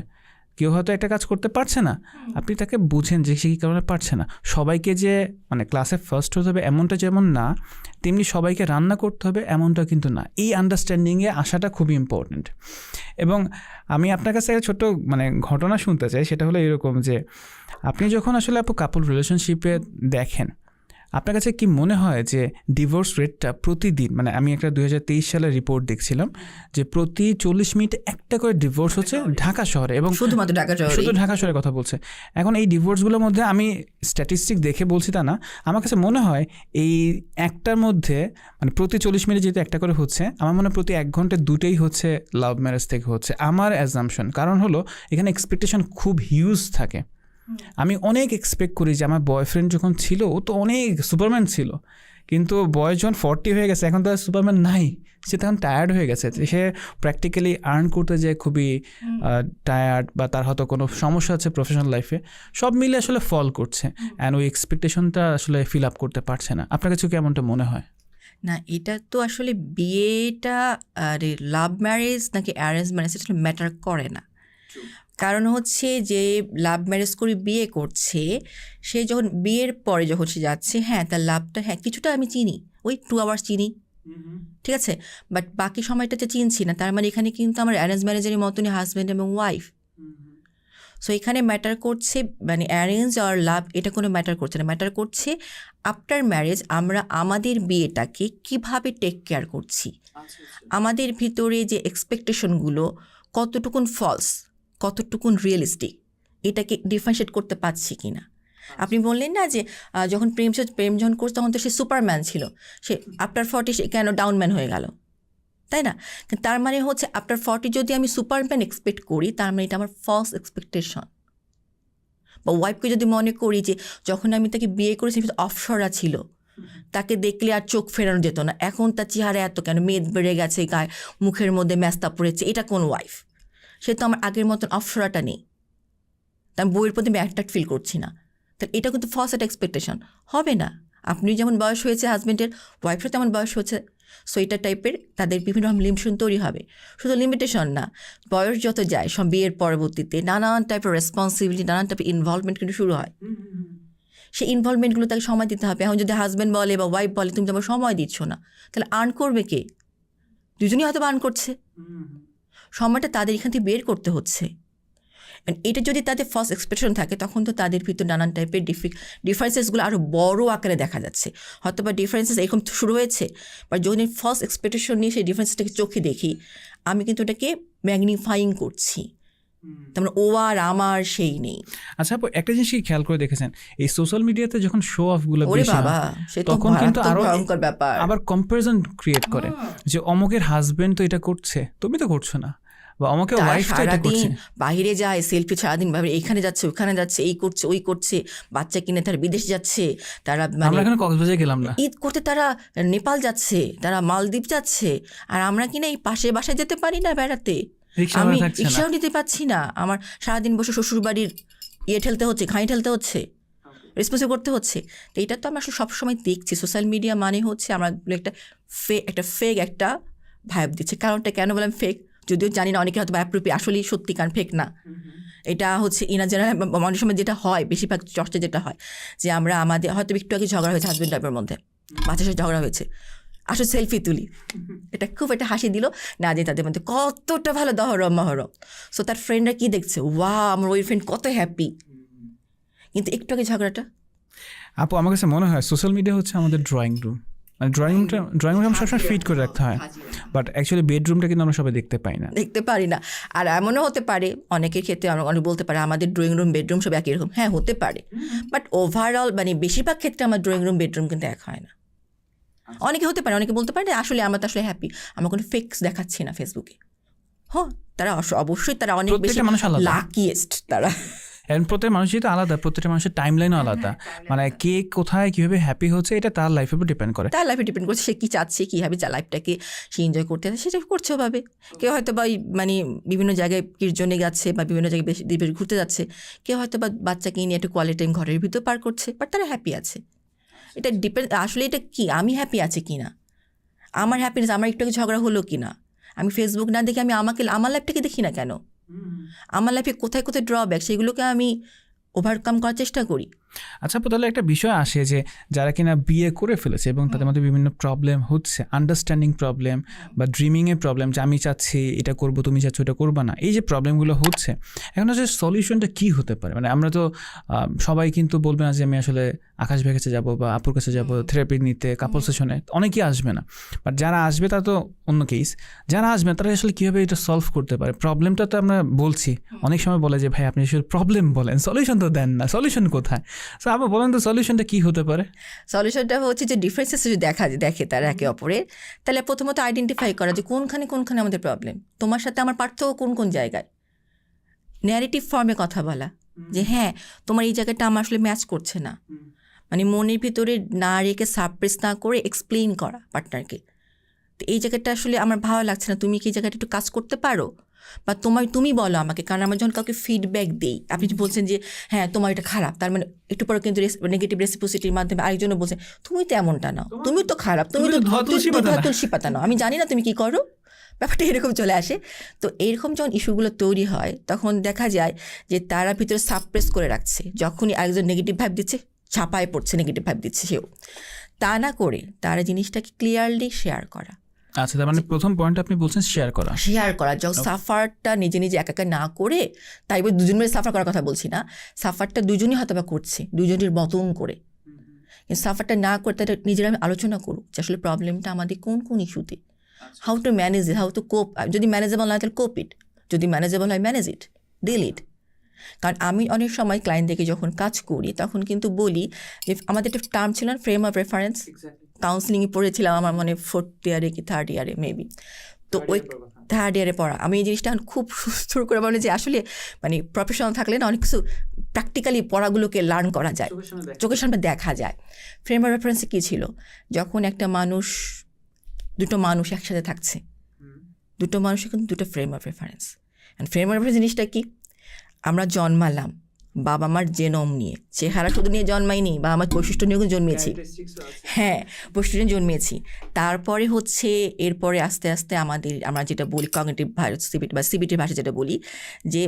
Speaker 1: কেউ হয়তো একটা কাজ করতে পারছে না, আপনি তাকে বুঝেন যে সে কী কারণে পারছে না। সবাইকে যে মানে ক্লাসে ফার্স্ট হতে হবে এমনটা যেমন না, তেমনি সবাইকে রান্না করতে হবে এমনটা কিন্তু না। এই আন্ডারস্ট্যান্ডিংয়ে আসাটা খুবই ইম্পর্ট্যান্ট। এবং আমি আপনার কাছে একটা ছোট্ট মানে ঘটনা শুনতে চাই, সেটা হলো এরকম যে আপনি যখন আসলে কাপল রিলেশনশিপে দেখেন, আপনার কাছে কি মনে হয় যে ডিভোর্স রেটটা প্রতিদিন, মানে আমি একটা 2023 সালের রিপোর্ট দেখছিলাম যে প্রতি 40 মিনিটে একটা করে ডিভোর্স হচ্ছে ঢাকা শহরে, এবং
Speaker 2: শুধুমাত্র
Speaker 1: শুধু ঢাকা শহরের কথা বলছে। এখন এই ডিভোর্সগুলোর মধ্যে আমি স্ট্যাটিস্টিক দেখে বলছি তা না, আমার কাছে মনে হয় এই একটার মধ্যে মানে প্রতি 40 মিনিট যেহেতু একটা করে হচ্ছে, আমার মনে হয় প্রতি 1 ঘন্টায় 2টাই হচ্ছে লাভ ম্যারেজ থেকে হচ্ছে, আমার অ্যাজাম্পশন। কারণ হলো এখানে এক্সপেকটেশন খুব হিউজ থাকে। আমি অনেক এক্সপেক্ট করি যে আমার বয়ফ্রেন্ড যখন ছিল ও তো অনেক সুপারম্যান ছিল, কিন্তু বয়স যখন 40 হয়ে গেছে এখন তো আর সুপারম্যান নাই, সে তখন টায়ার্ড হয়ে গেছে, সে প্র্যাকটিক্যালি আর্ন করতে যায় খুবই টায়ার্ড, বা তার হয়তো কোনো সমস্যা আছে প্রফেশনাল লাইফে, সব মিলে আসলে ফল করছে, অ্যান্ড ওই এক্সপেকটেশনটা আসলে ফিল আপ করতে পারছে না। আপনার কাছে কি এমনটা মনে হয়?
Speaker 2: না, এটা তো আসলে বিয়েটা লাভ ম্যারেজ নাকি অ্যারেঞ্জ ম্যারেজ এটা ম্যাটার করে না। কারণ হচ্ছে যে লাভ ম্যারেজ করে বিয়ে করছে, সে যখন বিয়ের পরে যখন সে যাচ্ছে, হ্যাঁ তার লাভটা, হ্যাঁ কিছুটা আমি চিনি, ওই 2 আওয়ার্স চিনি, ঠিক আছে, বাট বাকি সময়টাতে চিনছি না। তার মানে এখানে কিন্তু আমার অ্যারেঞ্জ ম্যারেজের মতনই হাজব্যান্ড এবং ওয়াইফ। সো এখানে ম্যাটার করছে মানে অ্যারেঞ্জ আর লাভ, এটা কোনো ম্যাটার করছে না। ম্যাটার করছে আফটার ম্যারেজ আমরা আমাদের বিয়েটাকে কিভাবে টেক কেয়ার করছি, আমাদের ভিতরে যে এক্সপেকটেশনগুলো কতটুকুন ফলস, কতটুকুন রিয়েলিস্টিক, এটাকে ডিফারেন্সিয়েট করতে পারছি কি না। আপনি বললেন না যে যখন প্রেম যখন করছে তখন তো সে সুপারম্যান ছিল, সে আফটার 40 সে কেন ডাউনম্যান হয়ে গেল, তাই না? তার মানে হচ্ছে আফটার 40 যদি আমি সুপারম্যান এক্সপেক্ট করি, তার মানে এটা আমার ফলস এক্সপেকটেশন। বা ওয়াইফকে যদি মনে করি যে যখন আমি তাকে বিয়ে করেছি অফসরা ছিল, তাকে দেখলে আর চোখ ফেরানো যেত না, এখন তার চেহারা এত কেন, মেদ বেড়ে গেছে, গায়ে মুখের মধ্যে ম্যাস্তা পড়েছে, এটা কোন ওয়াইফ? সে তো আমার আগের মতন অফসরাটা নেই, তার বইয়ের প্রতি আমি অ্যাট্রাক্ট ফিল করছি না। তাহলে এটা কিন্তু ফলস একটা এক্সপেকটেশন হবে না। আপনি যেমন বয়স হয়েছে হাজব্যান্ডের, ওয়াইফের তেমন বয়স হচ্ছে, সো এটা টাইপের তাদের বিভিন্ন রকম লিমিটেশন তৈরি হবে। শুধু লিমিটেশন না, বয়স যত যায় সব বিয়ের পরবর্তীতে নানান টাইপের রেসপন্সিবিলিটি, নানান টাইপের ইনভলভমেন্ট কিন্তু শুরু হয়। সেই ইনভলভমেন্টগুলো তাকে সময় দিতে হবে। এখন যদি হাজব্যান্ড বলে বা ওয়াইফ বলে তুমি তো আমার সময় দিচ্ছ না, তাহলে আর্ন করবে কে? দুজনেই হয়তো আর্ন করছে, সময়টা তাদের এখান থেকে বের করতে হচ্ছে। এটা যদি তাদের ফার্স্ট এক্সপ্রেশন থাকে, তখন তো তাদের ভিতর নানান টাইপের ডিফারেন্সেসগুলো আরও বড় আকারে দেখা যাচ্ছে। হয়তো বা ডিফারেন্সেস এরকম শুরু হয়েছে, বা যখন ফার্স্ট এক্সপেকটেশন নিয়ে সেই ডিফারেন্সটাকে চোখে দেখি, আমি কিন্তু ওটাকে ম্যাগনিফাইং করছি, তার মানে ও আর আমার সেই নেই।
Speaker 1: আচ্ছা আপু, একটা জিনিস কি খেয়াল করে দেখেছেন, এই সোশ্যাল মিডিয়াতে যখন শো অফগুলো বেশি
Speaker 2: বাবা,
Speaker 1: তখন কিন্তু আরো
Speaker 2: ভয়ঙ্কর ব্যাপার,
Speaker 1: আবার কম্পারিজন ক্রিয়েট করে যে অমুকের হাজবেন্ড তো এটা করছে, তুমি তো করছো না, বা অমুকের ওয়াইফ তো এটা করছে।
Speaker 2: বাইরে যায় সেলফি, সারাদিন ভাবে এখানে যাচ্ছে ওখানে যাচ্ছে, এই করছে ওই করছে, বাচ্চা কিনে তারা বিদেশ যাচ্ছে, তারা
Speaker 1: আমরা এখানে কক্সবাজার গেলাম না,
Speaker 2: ঈদ করতে তারা নেপাল যাচ্ছে, তারা মালদ্বীপ যাচ্ছে, আর আমরা কিনা এই পাশে বাসায় যেতে পারি না বেড়াতে, আমি রিক্সাও নিতে পারছি না, আমার সারাদিন বসে শ্বশুর বাড়ির ঠেলতে হচ্ছে, ঘাই ঠেলতে হচ্ছে, রেসপন্সিবল করতে হচ্ছে। তো এটা তো আমরা আসলে সবসময় দেখছি সোশ্যাল মিডিয়া মানে হচ্ছে আমরা একটা ফেক একটা ভাইব দিচ্ছে। কারণটা কেন বললাম ফেক, যদিও জানি না, অনেকে হয়তো অ্যাপ্রুপি আসলেই সত্যি, কারণ ফেক না। এটা হচ্ছে ইনা জেনারেল অনেক সময় যেটা হয়, বেশিরভাগ চর্চা যেটা হয় যে আমরা আমাদের হয়তো একটু আগে ঝগড়া হয়েছে হাজব্যান্ড ওয়াইফের মধ্যে, বাচ্চার সাথে ঝগড়া হয়েছে, আসলে সেলফি তুলি, এটা খুব একটা হাসি দিল না যে তাদের মধ্যে কতটা ভালো দহরম মহরম। সো তার ফ্রেন্ডরা কি দেখছে, ওয়া আমার ওই ফ্রেন্ড কত হ্যাপি, কিন্তু একটু আগে ঝগড়াটা।
Speaker 1: আপু আমার কাছে মনে হয় সোশ্যাল মিডিয়া হচ্ছে আমাদের ড্রয়িং রুম, মানে ড্রয়িং রুমটা আমরা সবসময় ফিট করে রাখতে হয়, বাট অ্যাকচুয়ালি বেডরুমটা কিন্তু আমরা সবাই দেখতে পাই না,
Speaker 2: দেখতে পারি না। আর এমনও হতে পারে অনেকের ক্ষেত্রে, অনেক বলতে পারে আমাদের ড্রয়িং রুম বেডরুম সব একই রকম, হ্যাঁ হতে পারে, বাট ওভারঅল মানে বেশিরভাগ ক্ষেত্রে আমার ড্রয়িং রুম বেডরুম কিন্তু এক হয় না। অনেকে হতে পারে, অনেকে বলতে পারে আসলে আমরা তো আসলে হ্যাপি, আমরা কোনো ফেক্স দেখাচ্ছি না ফেসবুকে। হ্যাঁ, তারা অবশ্যই তারা অনেক বেশি লাকিয়েস্ট, তারা
Speaker 1: প্রত্যেক মানুষই তো আলাদা, প্রত্যেকটা মানুষের টাইম লাইনও আলাদা, মানে কে কোথায় কীভাবে হ্যাপি হচ্ছে এটা তার লাইফের উপর ডিপেন্ড করে,
Speaker 2: তার লাইফে ডিপেন্ড করছে সে কী চাচ্ছে, কীভাবে লাইফটাকে সে এনজয় করতে আছে সেটা করছে ওভাবে। কেউ হয়তো বা মানে বিভিন্ন জায়গায় কীর্জনে যাচ্ছে বা বিভিন্ন জায়গায় বেশি ঘুরতে যাচ্ছে, কেউ হয়তো বা বাচ্চাকে নিয়ে একটু কোয়ালিটি টাইম ঘরের ভিতর পার করছে, বাট তারা হ্যাপি আছে। এটা ডিপেন্ড আসলে এটা কি আমি হ্যাপি আছি কি না, আমার হ্যাপিনেস, আমার একটু ঝগড়া হলো কি না, আমি ফেসবুক না দেখে আমি আমার লাইফটাকে দেখি না কেন, আমার লাইফে কোথায় কোথায় ড্রব্যাক সেগুলোকে আমি ওভারকাম করার চেষ্টা করি।
Speaker 1: আচ্ছা আপু, তাহলে একটা বিষয় আসে যে যারা কিনা বিয়ে করে ফেলেছে এবং তাদের মধ্যে বিভিন্ন প্রবলেম হচ্ছে, আন্ডারস্ট্যান্ডিং প্রবলেম বা ড্রিমিংয়ের প্রবলেম, যে আমি চাচ্ছি এটা করবো, তুমি চাচ্ছ এটা করবা না, এই যে প্রবলেমগুলো হচ্ছে, এখন হচ্ছে সলিউশনটা কী হতে পারে? মানে আমরা তো সবাই কিন্তু বলবে না যে আমি আসলে আকাশ ভাইয়ের কাছে যাবো বা আপুর কাছে যাবো থেরাপি নিতে, কাপল সেশনে, অনেকেই আসবে না। বাট যারা আসবে তারা তো অন্য কেস, যারা আসবে তারা আসলে কীভাবে এটা সলভ করতে পারে? প্রবলেমটা তো আমরা বলছি, অনেক সময় বলে যে ভাই আপনি আসলে প্রবলেম বলেন, সলিউশন তো দেন না, সলিউশন কোথায়? সো আপু বলেন তো সলিউশনটা কী হতে পারে?
Speaker 2: সলিউশনটা হচ্ছে যে ডিফারেন্সেস যদি দেখে তারা একে অপরের, তাহলে প্রথমত আইডেন্টিফাই করা যে কোনখানে আমাদের প্রবলেম, তোমার সাথে আমার পার্থক্য কোন জায়গায়। ন্যারেটিভ ফর্মে কথা বলা যে হ্যাঁ তোমার এই জায়গাটা আমার আসলে ম্যাচ করছে না, মানে মনের ভিতরে না রেখে সাপ্রেস না করে এক্সপ্লেইন করা পার্টনারকে, তো এই জায়গাটা আসলে আমার ভালো লাগছে না, তুমি কি এই জায়গাটা একটু কাজ করতে পারো, বা তুমি বলো আমাকে। কারণ আমরা যখন কাউকে ফিডব্যাক দিই, আপনি যে বলছেন যে হ্যাঁ তোমার এটা খারাপ, তার মানে একটু পরে কিন্তু নেগেটিভ রেসিপ্রোসিটির মাধ্যমে আরেকজনও বলছেন তুমি তো এমনটা নাও, তুমি তো খারাপ, তুমি তো তুলসী পাতা নাও, আমি জানি না তুমি কি করো, ব্যাপারটা এরকম চলে আসে। তো এরকম যখন ইস্যুগুলো তৈরি হয় তখন দেখা যায় যে তারা ভিতরে সাপ্রেস করে রাখছে, যখনই একজন নেগেটিভ ভাইব দিচ্ছে ছাপায় পড়ছে, নেগেটিভ ভাইব দিচ্ছে সেও, তা না করে তারা জিনিসটাকে ক্লিয়ারলি শেয়ার করা।
Speaker 1: আচ্ছা, তার মানে প্রথম পয়েন্ট আপনি বলছেন শেয়ার করা,
Speaker 2: যখন সাফারটা নিজে একা না করে, তাই বলে দুজন মিলে সাফার করার কথা বলছি না, সাফারটা দুজনই হয়তো বা করছে দুজনের মতন করে, কিন্তু সাফারটা না করে তারা নিজেরা আলোচনা করুক যে আসলে প্রবলেমটা আমাদের কোন ইস্যুতে, how to manage it, how to কোপ, যদি ম্যানেজেবল হয় তাহলে কোপ ইট, যদি ম্যানেজেবল হয় ম্যানেজ ইট, ডিল ইট। কারণ আমি অনেক সময় ক্লায়েন্টদেরকে যখন কাজ করি তখন কিন্তু বলি যে আমাদের একটা টার্ম ছিল না, ফ্রেম অফ রেফারেন্স, কাউন্সিলিংয়ে পড়েছিলাম আমার মানে 4th ইয়ারে কি 3rd ইয়ারে মেবি, তো ওই 3rd ইয়ারে পড়া আমি এই জিনিসটা খুব সুন্দর করে বলি যে আসলে মানে প্রফেশনাল থাকলে না অনেক কিছু প্র্যাকটিক্যালি পড়াগুলোকে লার্ন করা যায়, চোখের সামনে দেখা যায়। ফ্রেম অফ রেফারেন্সে কী ছিল, যখন দুটো মানুষ একসাথে থাকছে, দুটো মানুষের কিন্তু দুটো frame of reference. And frame of reference জিনিসটা কি, আমরা জন্মালাম বাবা মার জেনম নিয়ে, চেহারা শুধু নিয়ে জন্মাইনি, বা আমার বৈশিষ্ট্য নিয়েও জন্মিয়েছি, হ্যাঁ বৈশিষ্ট্য নিয়ে জন্মিয়েছি। তারপরে হচ্ছে এরপরে আস্তে আস্তে আমরা যেটা বলি কগনিটিভ সিবিটি বা সিবিটির ভাষা যেটা বলি যে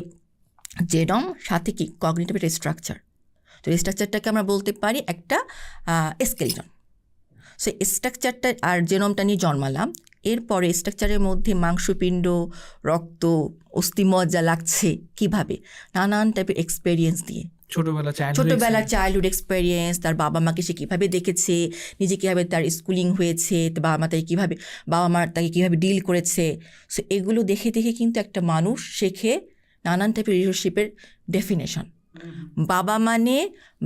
Speaker 2: জেনম সাথে কি কগনিটিভ একটা স্ট্রাকচার, তো এই স্ট্রাকচারটাকে আমরা বলতে পারি একটা স্কেলিটন। সো স্ট্রাকচারটা আর জেনমটা নিয়ে জন্মালাম, এরপরে স্ট্রাকচারের মধ্যে মাংসপিণ্ড, রক্ত, যা লাগছে কিভাবে, নানান টাইপের এক্সপেরিয়েন্স দিয়ে, ছোটোবেলার চাইল্ডহুড এক্সপেরিয়েন্স, তার বাবা মাকে সে কীভাবে দেখেছে, নিজে কীভাবে তার স্কুলিং হয়েছে, বাবা মা তাকে কীভাবে ডিল করেছে, সো এগুলো দেখে কিন্তু একটা মানুষ শেখে নানান টাইপের রিলেশনশিপের ডেফিনেশন।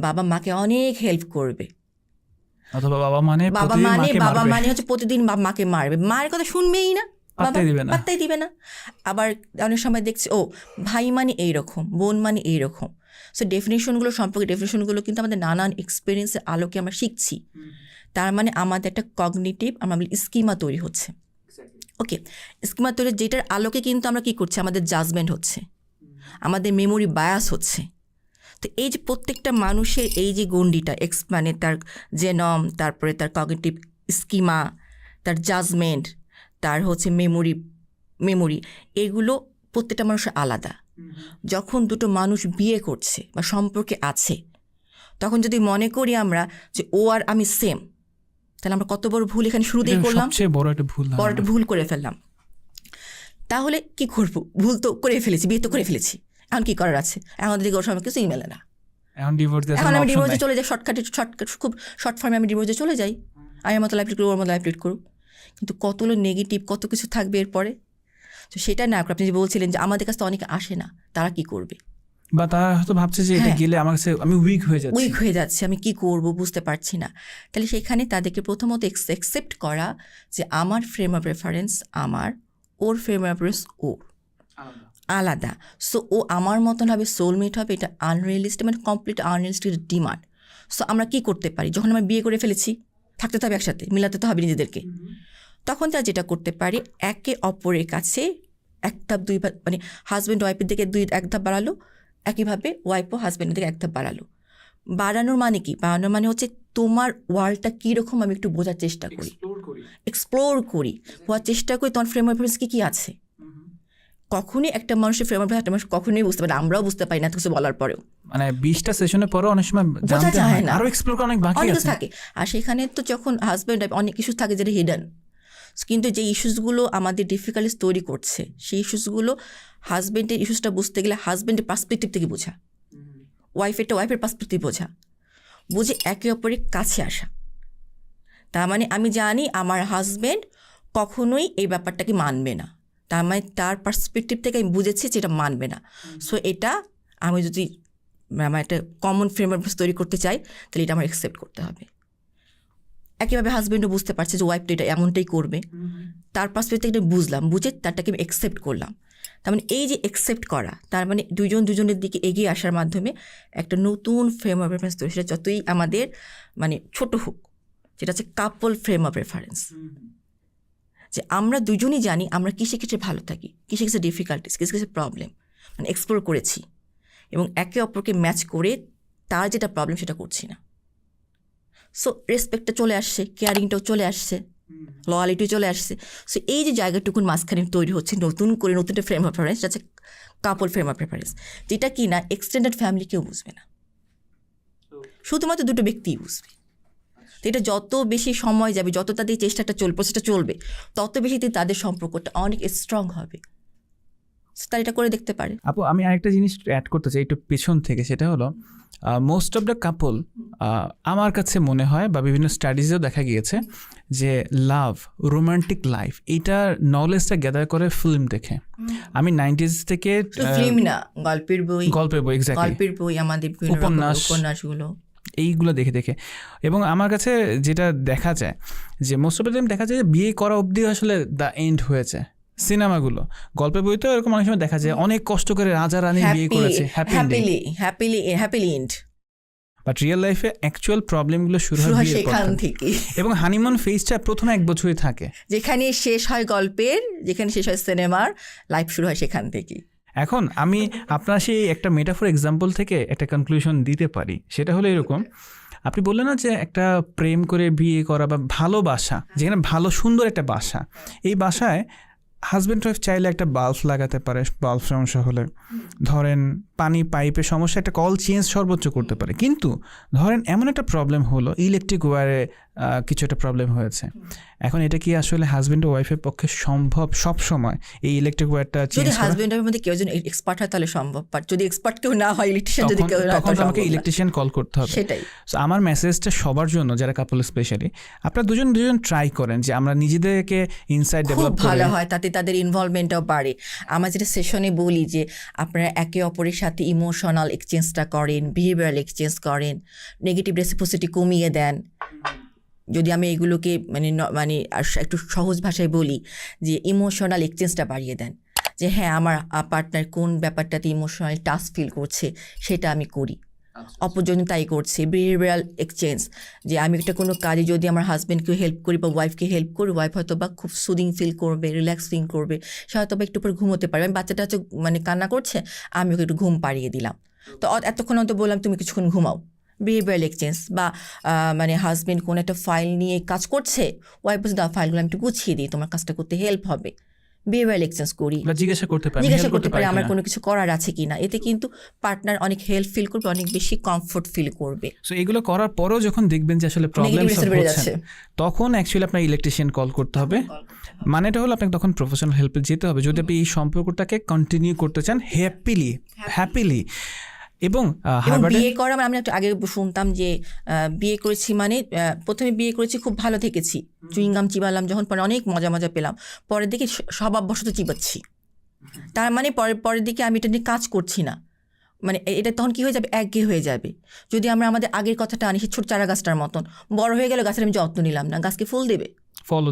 Speaker 2: বাবা মাকে অনেক হেল্প করবে,
Speaker 1: অথবা বাবা মানে
Speaker 2: হচ্ছে প্রতিদিন বাবা মাকে মারবে, মায়ের কথা শুনবেই না, পাত্তাই দিবে না। আবার অনেক সময় দেখছি ভাই মানে এইরকম, বোন মানে এইরকম। সো ডেফিনেশনগুলো কিন্তু আমাদের নানান এক্সপিরিয়েন্সের আলোকে আমরা শিখছি, তার মানে আমাদের একটা কগনিটিভ আমরা স্কিমা তৈরি হচ্ছে। ওকে, স্কিমা তৈরি যেটার আলোকে কিন্তু আমরা কী করছি, আমাদের জাজমেন্ট হচ্ছে, আমাদের মেমোরি বায়াস হচ্ছে। তো এই যে প্রত্যেকটা মানুষের এই যে গণ্ডিটা মানে তার জেনম, তারপরে তার কগনিটিভ স্কিমা, তার জাজমেন্ট, তার হচ্ছে মেমোরি, এগুলো প্রত্যেকটা মানুষের আলাদা। যখন দুটো মানুষ বিয়ে করছে বা সম্পর্কে আছে, তখন যদি মনে করি আমরা যে ও আর আমি সেম, তাহলে আমরা কত বড় ভুল এখানে শুরুতেই করলাম,
Speaker 1: বড় একটা
Speaker 2: ভুল করে ফেললাম। তাহলে কি করবো, ভুল তো করে ফেলেছি, বিয়ে তো করে ফেলেছি, এখন কি করার আছে, এখন দিকে ওর সময় কিছুই মেলে না, এখন আমি ডিভোর্সে চলে যাই, খুব শর্ট ফর্মে আমি ডিভোর্সে চলে যাই, আমি আমার মতো লাইফ লিড করবো, ওর মতো লাইফ লিড করুক, কিন্তু কতগুলো নেগেটিভ কত কিছু থাকবে এরপরে। তো সেটা না, আপনি যে বলছিলেন যে আমাদের কাছে তো অনেকে আসে না, তারা কি করবে,
Speaker 1: বা তারা হয়তো ভাবছে যে এটা গেলে আমার কাছে আমি উইক হয়ে যাচ্ছি, আমি কি করব বুঝতে পারছি না। তাহলে সেখানে তাদেরকে প্রথমত অ্যাকসেপ্ট করা যে আমার frame of reference or frame of reference আলাদা। সো ও আমার মতন হবে, সোলমেট হবে, এটা আনরিয়েলিস্টিক, মানে কমপ্লিট আনরিয়েলিস্টিক ডিমান্ড। সো আমরা কি করতে পারি, যখন আমরা বিয়ে করে ফেলেছি, থাকতে তো হবে একসাথে, মিলাতে তো হবে নিজেদেরকে, তখন তারা যেটা করতে পারে, একে অপরের কাছে এক ধাপ মানে হাজব্যান্ড ওয়াইফের দিকে এক ধাপ বাড়ালো, একইভাবে ওয়াইফও হাজব্যান্ডের দিকে এক ধাপ বাড়ানোর মানে কি, বাড়ানোর মানে হচ্ছে তোমার ওয়ার্ল্ডটা কীরকম আমি একটু বোঝার চেষ্টা করি, এক্সপ্লোর করি, হওয়ার চেষ্টা করি, তোমার ফ্রেম অফ রেফারেন্স কী আছে,
Speaker 2: কখনই একটা মানুষের ফ্রেম অফ রেফারেন্স একটা মানুষ কখনোই বুঝতে পারে না, আমরাও বুঝতে পারি না কিছু বলার পরেও,
Speaker 1: মানে 20টা সেশনের পরে অনেক সময়
Speaker 2: বোঝা
Speaker 1: জানতে
Speaker 2: যায়
Speaker 1: হয়
Speaker 2: না,
Speaker 1: আরো এক্সপ্লোর করা অনেক বাকি
Speaker 2: অনেক
Speaker 1: আছে।
Speaker 2: থাকে। আর সেখানে তো যখন হাজব্যান্ড অনেক ইস্যুস থাকে যেটা হিডেন, কিন্তু যে ইস্যুসগুলো আমাদের ডিফিকাল্টিস তৈরি করছে সেই ইস্যুসগুলো হাজব্যান্ডের ইস্যুসটা বুঝতে গেলে হাজব্যান্ডের পার্সপেক্টিভ থেকে বোঝা, ওয়াইফের পার্সপেক্টিভ বোঝা, বুঝে একে অপরের কাছে আসা। তার মানে আমি জানি আমার হাজব্যান্ড কখনোই এই ব্যাপারটাকে মানবে না, তার মানে তার পার্সপেক্টিভ থেকে আমি বুঝেছি যে এটা মানবে না। সো এটা আমি যদি আমার একটা কমন ফ্রেমওয়ার্ক তৈরি করতে চাই তাহলে এটা আমার অ্যাকসেপ্ট করতে হবে। একইভাবে হাজব্যান্ডও বুঝতে পারছে যে ওয়াইফটা এটা এমনটাই করবে, তার পার্সপেক্টিভ থেকে বুঝলাম, বুঝে তারটাকে আমি অ্যাকসেপ্ট করলাম। তার মানে এই যে অ্যাকসেপ্ট করা, তার মানে দুজনের দিকে এগিয়ে আসার মাধ্যমে একটা নতুন ফ্রেম অফ রেফারেন্স তৈরি, সেটা যতই আমাদের মানে ছোট হোক, যেটা হচ্ছে কাপল ফ্রেম অফ রেফারেন্স। যে আমরা দুজনই জানি আমরা কিসে কিসে ভালো থাকি, কিসে কিসে ডিফিকাল্টিস, কিসে কিসে প্রবলেম মানে এক্সপ্লোর করেছি, এবং একে অপরকে ম্যাচ করে তার যেটা প্রবলেম সেটা করছি না। সো রেসপেক্টটা চলে আসছে, কেয়ারিংটাও চলে আসছে, লয়ালিটি চলে আসছে। সো এই যে জায়গাটুকুন মাঝখানে তৈরি হচ্ছে নতুন করে, নতুন একটা ফ্রেম অফ রেফারেন্স, যেটা হচ্ছে কাপল ফ্রেম অফ রেফারেন্স, যেটা কি না এক্সটেন্ডেড ফ্যামিলি কেউ বুঝবে না, শুধুমাত্র দুটো ব্যক্তিই বুঝবে। তো এটা যত বেশি সময় যাবে, যত তাদের চেষ্টাটা প্রচেষ্টা চলবে, তত বেশি তাদের সম্পর্কটা অনেক স্ট্রং হবে। তারা এটা করে দেখতে পারে।
Speaker 1: আপু আমি আরেকটা জিনিস অ্যাড করতে চাই একটু পেছন থেকে, সেটা হলো মোস্ট অফ দ্য কাপল, আমার কাছে মনে হয় বা বিভিন্ন স্টাডিজেও দেখা গিয়েছে যে লাভ, রোমান্টিক লাইফ, এইটার নলেজটা গ্যাদার করে ফিল্ম দেখে। আমি 90s থেকে
Speaker 2: ফিল্ম না, গল্পের বই,
Speaker 1: এক্স্যাক্টলি
Speaker 2: গল্পের বই, আমাদের উপন্যাসগুলো,
Speaker 1: এইগুলো দেখে দেখে। এবং আমার কাছে যেটা দেখা যায় যে মোস্ট অফ দ্য টাইম দেখা যায় যে বিয়ে করা অবধি আসলে দ্য এন্ড হয়েছে। সিনেমাগুলো, গল্পের বইতেও এরকম অনেক সময় দেখা যায় অনেক কষ্ট করে রাজা রানী বিয়ে করেছে,
Speaker 2: হ্যাপিলি এন্ড,
Speaker 1: বাট রিয়েল লাইফে অ্যাকচুয়াল প্রবলেমগুলো শুরু হয়
Speaker 2: সেখান থেকে।
Speaker 1: এবং হানিমুন ফেজটা প্রথম 1 বছরই থাকে,
Speaker 2: যেখানে শেষ হয় গল্পের, যেখানে শেষ হয় সিনেমার, লাইফ শুরু হয় সেখান থেকে।
Speaker 1: এখন আমি আপনার সেই একটা মেটাফোর এক্সাম্পল থেকে একটা কনক্লুশন দিতে পারি, সেটা হলো এরকম, আপনি বললেন না যে একটা প্রেম করে বিয়ে করা বা ভালোবাসা, যেখানে ভালো সুন্দর একটা বাসা, এই বাসায় হাজব্যান্ড ওয়াইফ চাইলে একটা বাল্ব লাগাতে পারে, বাল্ব সমস্যা হলে ধরেন পানি পাইপের সমস্যা, একটা কল চেঞ্জ সর্বোচ্চ করতে পারে। কিন্তু ধরেন এমন একটা প্রবলেম হলো, ইলেকট্রিক ওয়্যারে কিছু একটা প্রবলেম হয়েছে, এখন এটা কি আসলে হাজব্যান্ড ও ওয়াইফের পক্ষে সম্ভব সব সময় এই ইলেকট্রিক ওয়্যারটা চেঞ্জ
Speaker 2: যদি
Speaker 1: করা?
Speaker 2: হাজব্যান্ডের মধ্যে কেউ একজন এক্সপার্ট হয় তাহলে সম্ভব, বাট যদি এক্সপার্ট কেউ না হয়, ইলেকট্রিশিয়ান যদি কেউ না হয়,
Speaker 1: তখন আমাকে ইলেকট্রিশিয়ান কল করতে হবে।
Speaker 2: সেটাই।
Speaker 1: সো আমার মেসেজটা সবার জন্য, যারা কাপল স্পেশালি, আপনারা দুজন ট্রাই করেন যে আমরা নিজেদেরকে ইনসাইট ডেভেলপ করি,
Speaker 2: ভালো হয়, তাতে তাদের ইনভলভমেন্টটাও বাড়ে। আমরা যেটা সেশনে বলি যে আপনারা একে অপরের সাথে ইমোশনাল এক্সচেঞ্জটা করেন, বিহেভিয়ারাল এক্সচেঞ্জ করেন, নেগেটিভ রেসিপ্রোসিটি কমিয়ে দেন। যদি আমি এগুলোকে মানে একটু সহজ ভাষায় বলি যে ইমোশনাল এক্সচেঞ্জটা বাড়িয়ে দেন, যে হ্যাঁ আমার পার্টনার কোন ব্যাপারটাতে ইমোশনাল টাচ ফিল করছে সেটা আমি করি, অপরজন তাই করছে। বিহেভিয়ারাল এক্সচেঞ্জ, যে আমি একটা কোনো কাজে যদি আমার হাজব্যান্ডকে হেল্প করি বা ওয়াইফকে হেল্প করি, ওয়াইফ হয়তো বা খুব সুদিং ফিল করবে, রিল্যাক্স ফিল করবে, সে হয়তো বা একটু পরে ঘুমোতে পারবে। আমি বাচ্চাটা হচ্ছে মানে কান্না করছে, আমি ওকে একটু ঘুম পাড়িয়ে দিলাম, তো এতক্ষণ হয়তো বললাম তুমি কিছুক্ষণ ঘুমাও। Behavioural exchange. বা মানে হাজব্যান্ড কোনো একটা ফাইল নিয়ে কাজ করছে, ওয়াইফ বলছে দাও ফাইলগুলো আমি একটু গুছিয়ে দিই, তোমার কাজটা করতে হেল্প হবে। বিহেভিয়ারাল এক্সচেঞ্জ করি,
Speaker 1: জিজ্ঞাসা করতে
Speaker 2: পারি আমার কোনো কিছু করার আছে কিনা। এতে কিন্তু পার্টনার অনেক হেল্প ফিল করবে, অনেক বেশি কমফোর্ট ফিল করবে।
Speaker 1: সো এগুলো করার পরও যখন দেখবেন যে আসলে প্রবলেম হচ্ছে, তখন অ্যাকচুয়ালি আপনার ইলেকট্রিশিয়ান কল করতে হবে। মানেটা হলো আপনাকে তখন প্রফেশনাল হেল্পে যেতে হবে যদি আপনি এই সম্পর্কটাকে কন্টিনিউ করতে চান হ্যাপিলি। এবং
Speaker 2: বিয়ে করা আমি একটু আগে শুনতাম যে বিয়ে করেছি মানে প্রথমে বিয়ে করেছি খুব ভালো থেকেছি, চুইংগাম চিবালাম, যখন পরে অনেক মজা পেলাম, পরের দিকে স্বভাববশত চিবাচ্ছি, তার মানে পরের দিকে আমি এটা নিয়ে কাজ করছি না, মানে এটা তখন কী হয়ে যাবে, একঘেয়ে হয়ে যাবে। যদি আমরা আমাদের আগের কথাটা আনি, ছোট চারা গাছটার মতন, বড় হয়ে গেল, গাছের আমি যত্ন নিলাম না, গাছকে ফুল দেবে?
Speaker 1: ফলো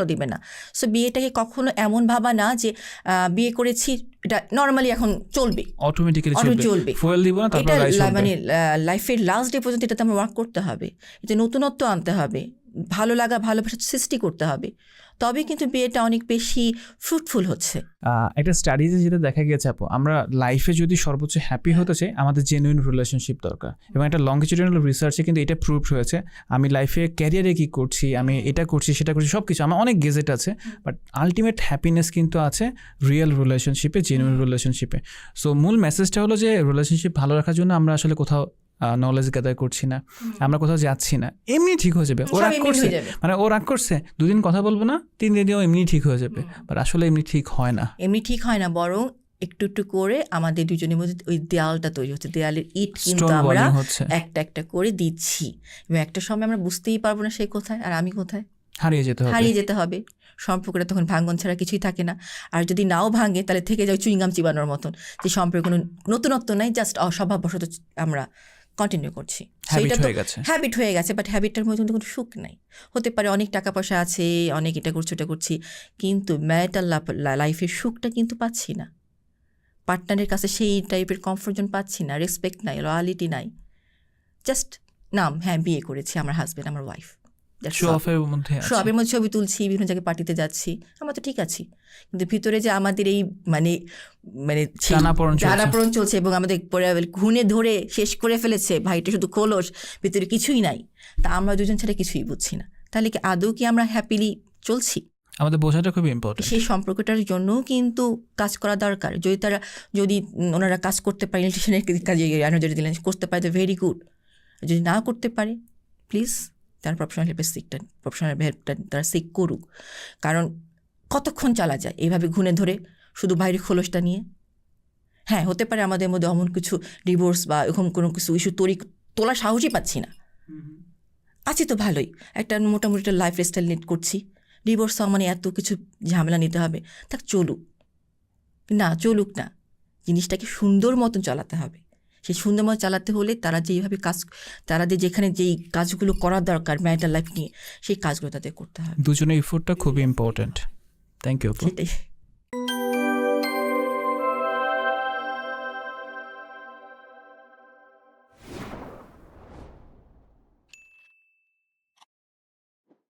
Speaker 1: দিবে না।
Speaker 2: সো বিয়েটাকে কখনো এমন ভাবা না যে বিয়ে করেছি এটা নর্মালি এখন চলবে,
Speaker 1: অটোমেটিক্যালি চলবে, ফুয়েল দিব না তারপর
Speaker 2: এটা মানে লাইফের লাস্ট ডে পর্যন্ত এটাতে আমরা ওয়ার্ক করতে হবে, এতে নতুনত্ব আনতে হবে, ভালো লাগা ভালোবাসা সৃষ্টি করতে হবে, তবে কিন্তু বিয়েটা অনেক বেশি ফ্রুটফুল হচ্ছে।
Speaker 1: একটা স্টাডিজে যেটা দেখা গেছে আপু, আমরা লাইফে যদি সর্বোচ্চ হ্যাপি হতে চাই আমাদের জেনুইন রিলেশনশিপ দরকার, এবং একটা লংজিটিউডাল রিসার্চে কিন্তু এটা প্রুভ হয়েছে। আমি লাইফে ক্যারিয়ারে কী করছি, আমি এটা করছি সেটা করছি সব কিছু, আমার অনেক গেজেট আছে, বাট আলটিমেট হ্যাপিনেস কিন্তু আছে রিয়েল রিলেশনশিপে, জেনুইন রিলেশনশিপে। সো মূল মেসেজটা হলো যে রিলেশনশিপ ভালো রাখার জন্য আমরা আসলে কোথাও নলেজ গ্যাদার করছি না, আমরা কোথাও যাচ্ছি না, এমনি ঠিক হয়ে যাবে। ও রাগ করছে, মানে ও রাগ করছে 2 দিন কথা বলবো না, 3 দিনেও এমনি ঠিক হয়ে যাবে, বাট আসলে এমনি ঠিক হয় না।
Speaker 2: এমনি ঠিক হয় না, বরং একটু একটু করে আমাদের দুজনের মধ্যে ওই দেয়ালটা তৈরি হচ্ছে, দেয়ালের ইট কিন্তু আমরা একটা একটা করে দিচ্ছি, এবং একটা সময় আমরা বুঝতেই পারবো না সে কোথায় আর আমি কোথায়, হারিয়ে যেতে হবে। সম্পর্কটা তখন ভাঙ্গন ছাড়া কিছুই থাকে না। আর যদি নাও ভাঙে তাহলে থেকে যায় চুইংগাম চিবানোর মতন, যে সম্পর্কে কোনো নতুনত্ব নাই, জাস্ট অস্বভাববশত আমরা কন্টিনিউ করছি, সেটা তো হ্যাবিট হয়ে গেছে। বাট হ্যাবিটটার মধ্যে কোনো সুখ নাই। হতে পারে অনেক টাকা পয়সা আছে, অনেক এটা করছি ওটা করছি, কিন্তু ম্যারিটাল লাইফের সুখটা কিন্তু পাচ্ছি না। পার্টনারের কাছে সেই টাইপের কমফোর্ট জোন পাচ্ছি না, রেসপেক্ট নাই, লয়ালিটি নাই, জাস্ট নাম, হ্যাঁ বিয়ে করেছি, আমার হাজব্যান্ড আমার ওয়াইফ, শোয়ের মধ্যে ছবি তুলছি, বিভিন্ন জায়গায় পার্টিতে যাচ্ছি, আমরা তো ঠিক আছি, কিন্তু ভিতরে যে আমাদের এই মানে মানে টানাপোড়েন চলছে, এবং আমাদের ঘুণে ধরে শেষ করে ফেলেছে, ভাইটা শুধু খোলস, ভিতরে কিছুই নাই, তা আমরা দুজন ছাড়া কিছুই বুঝছি না। তাহলে কি আদৌ কি আমরা হ্যাপিলি চলছি?
Speaker 1: আমাদের বোঝাটা খুব ইম্পর্টেন্ট।
Speaker 2: সেই সম্পর্কটার জন্যও কিন্তু কাজ করা দরকার। যদি ওনারা কাজ করতে পারে, ইলেকট্রিশিয়ানের কাজে এনার্জি দিলেন, করতে পারে তো ভেরি গুড। যদি না করতে পারে প্লিজ তার প্রফেশনাল হেল্পটা তারা সিক করুক। কারণ কতক্ষণ চালা যায় এইভাবে ঘুণে ধরে শুধু বাইরে খোলসটা নিয়ে? হ্যাঁ, হতে পারে আমাদের মধ্যে এমন কিছু ডিভোর্স বা এরকম কোনো কিছু ইস্যু তোলার সাহসই পাচ্ছি না, আছি তো ভালোই, একটা মোটামুটি একটা লাইফ স্টাইল লিড করছি, ডিভোর্স মানে এত কিছু ঝামেলা নিতে হবে, তাক চলুক না, জিনিসটাকে সুন্দর মতন চালাতে হবে। সেই সুন্দর মতো চালাতে হলে তারা যেখানে যেই কাজগুলো করার দরকার ম্যারিটাল লাইফ নিয়ে, সেই কাজগুলো তাদের করতে হবে।
Speaker 1: দুজনের এফোর্টটা খুবই ইম্পর্টেন্ট। Thank you.
Speaker 2: সেটাই।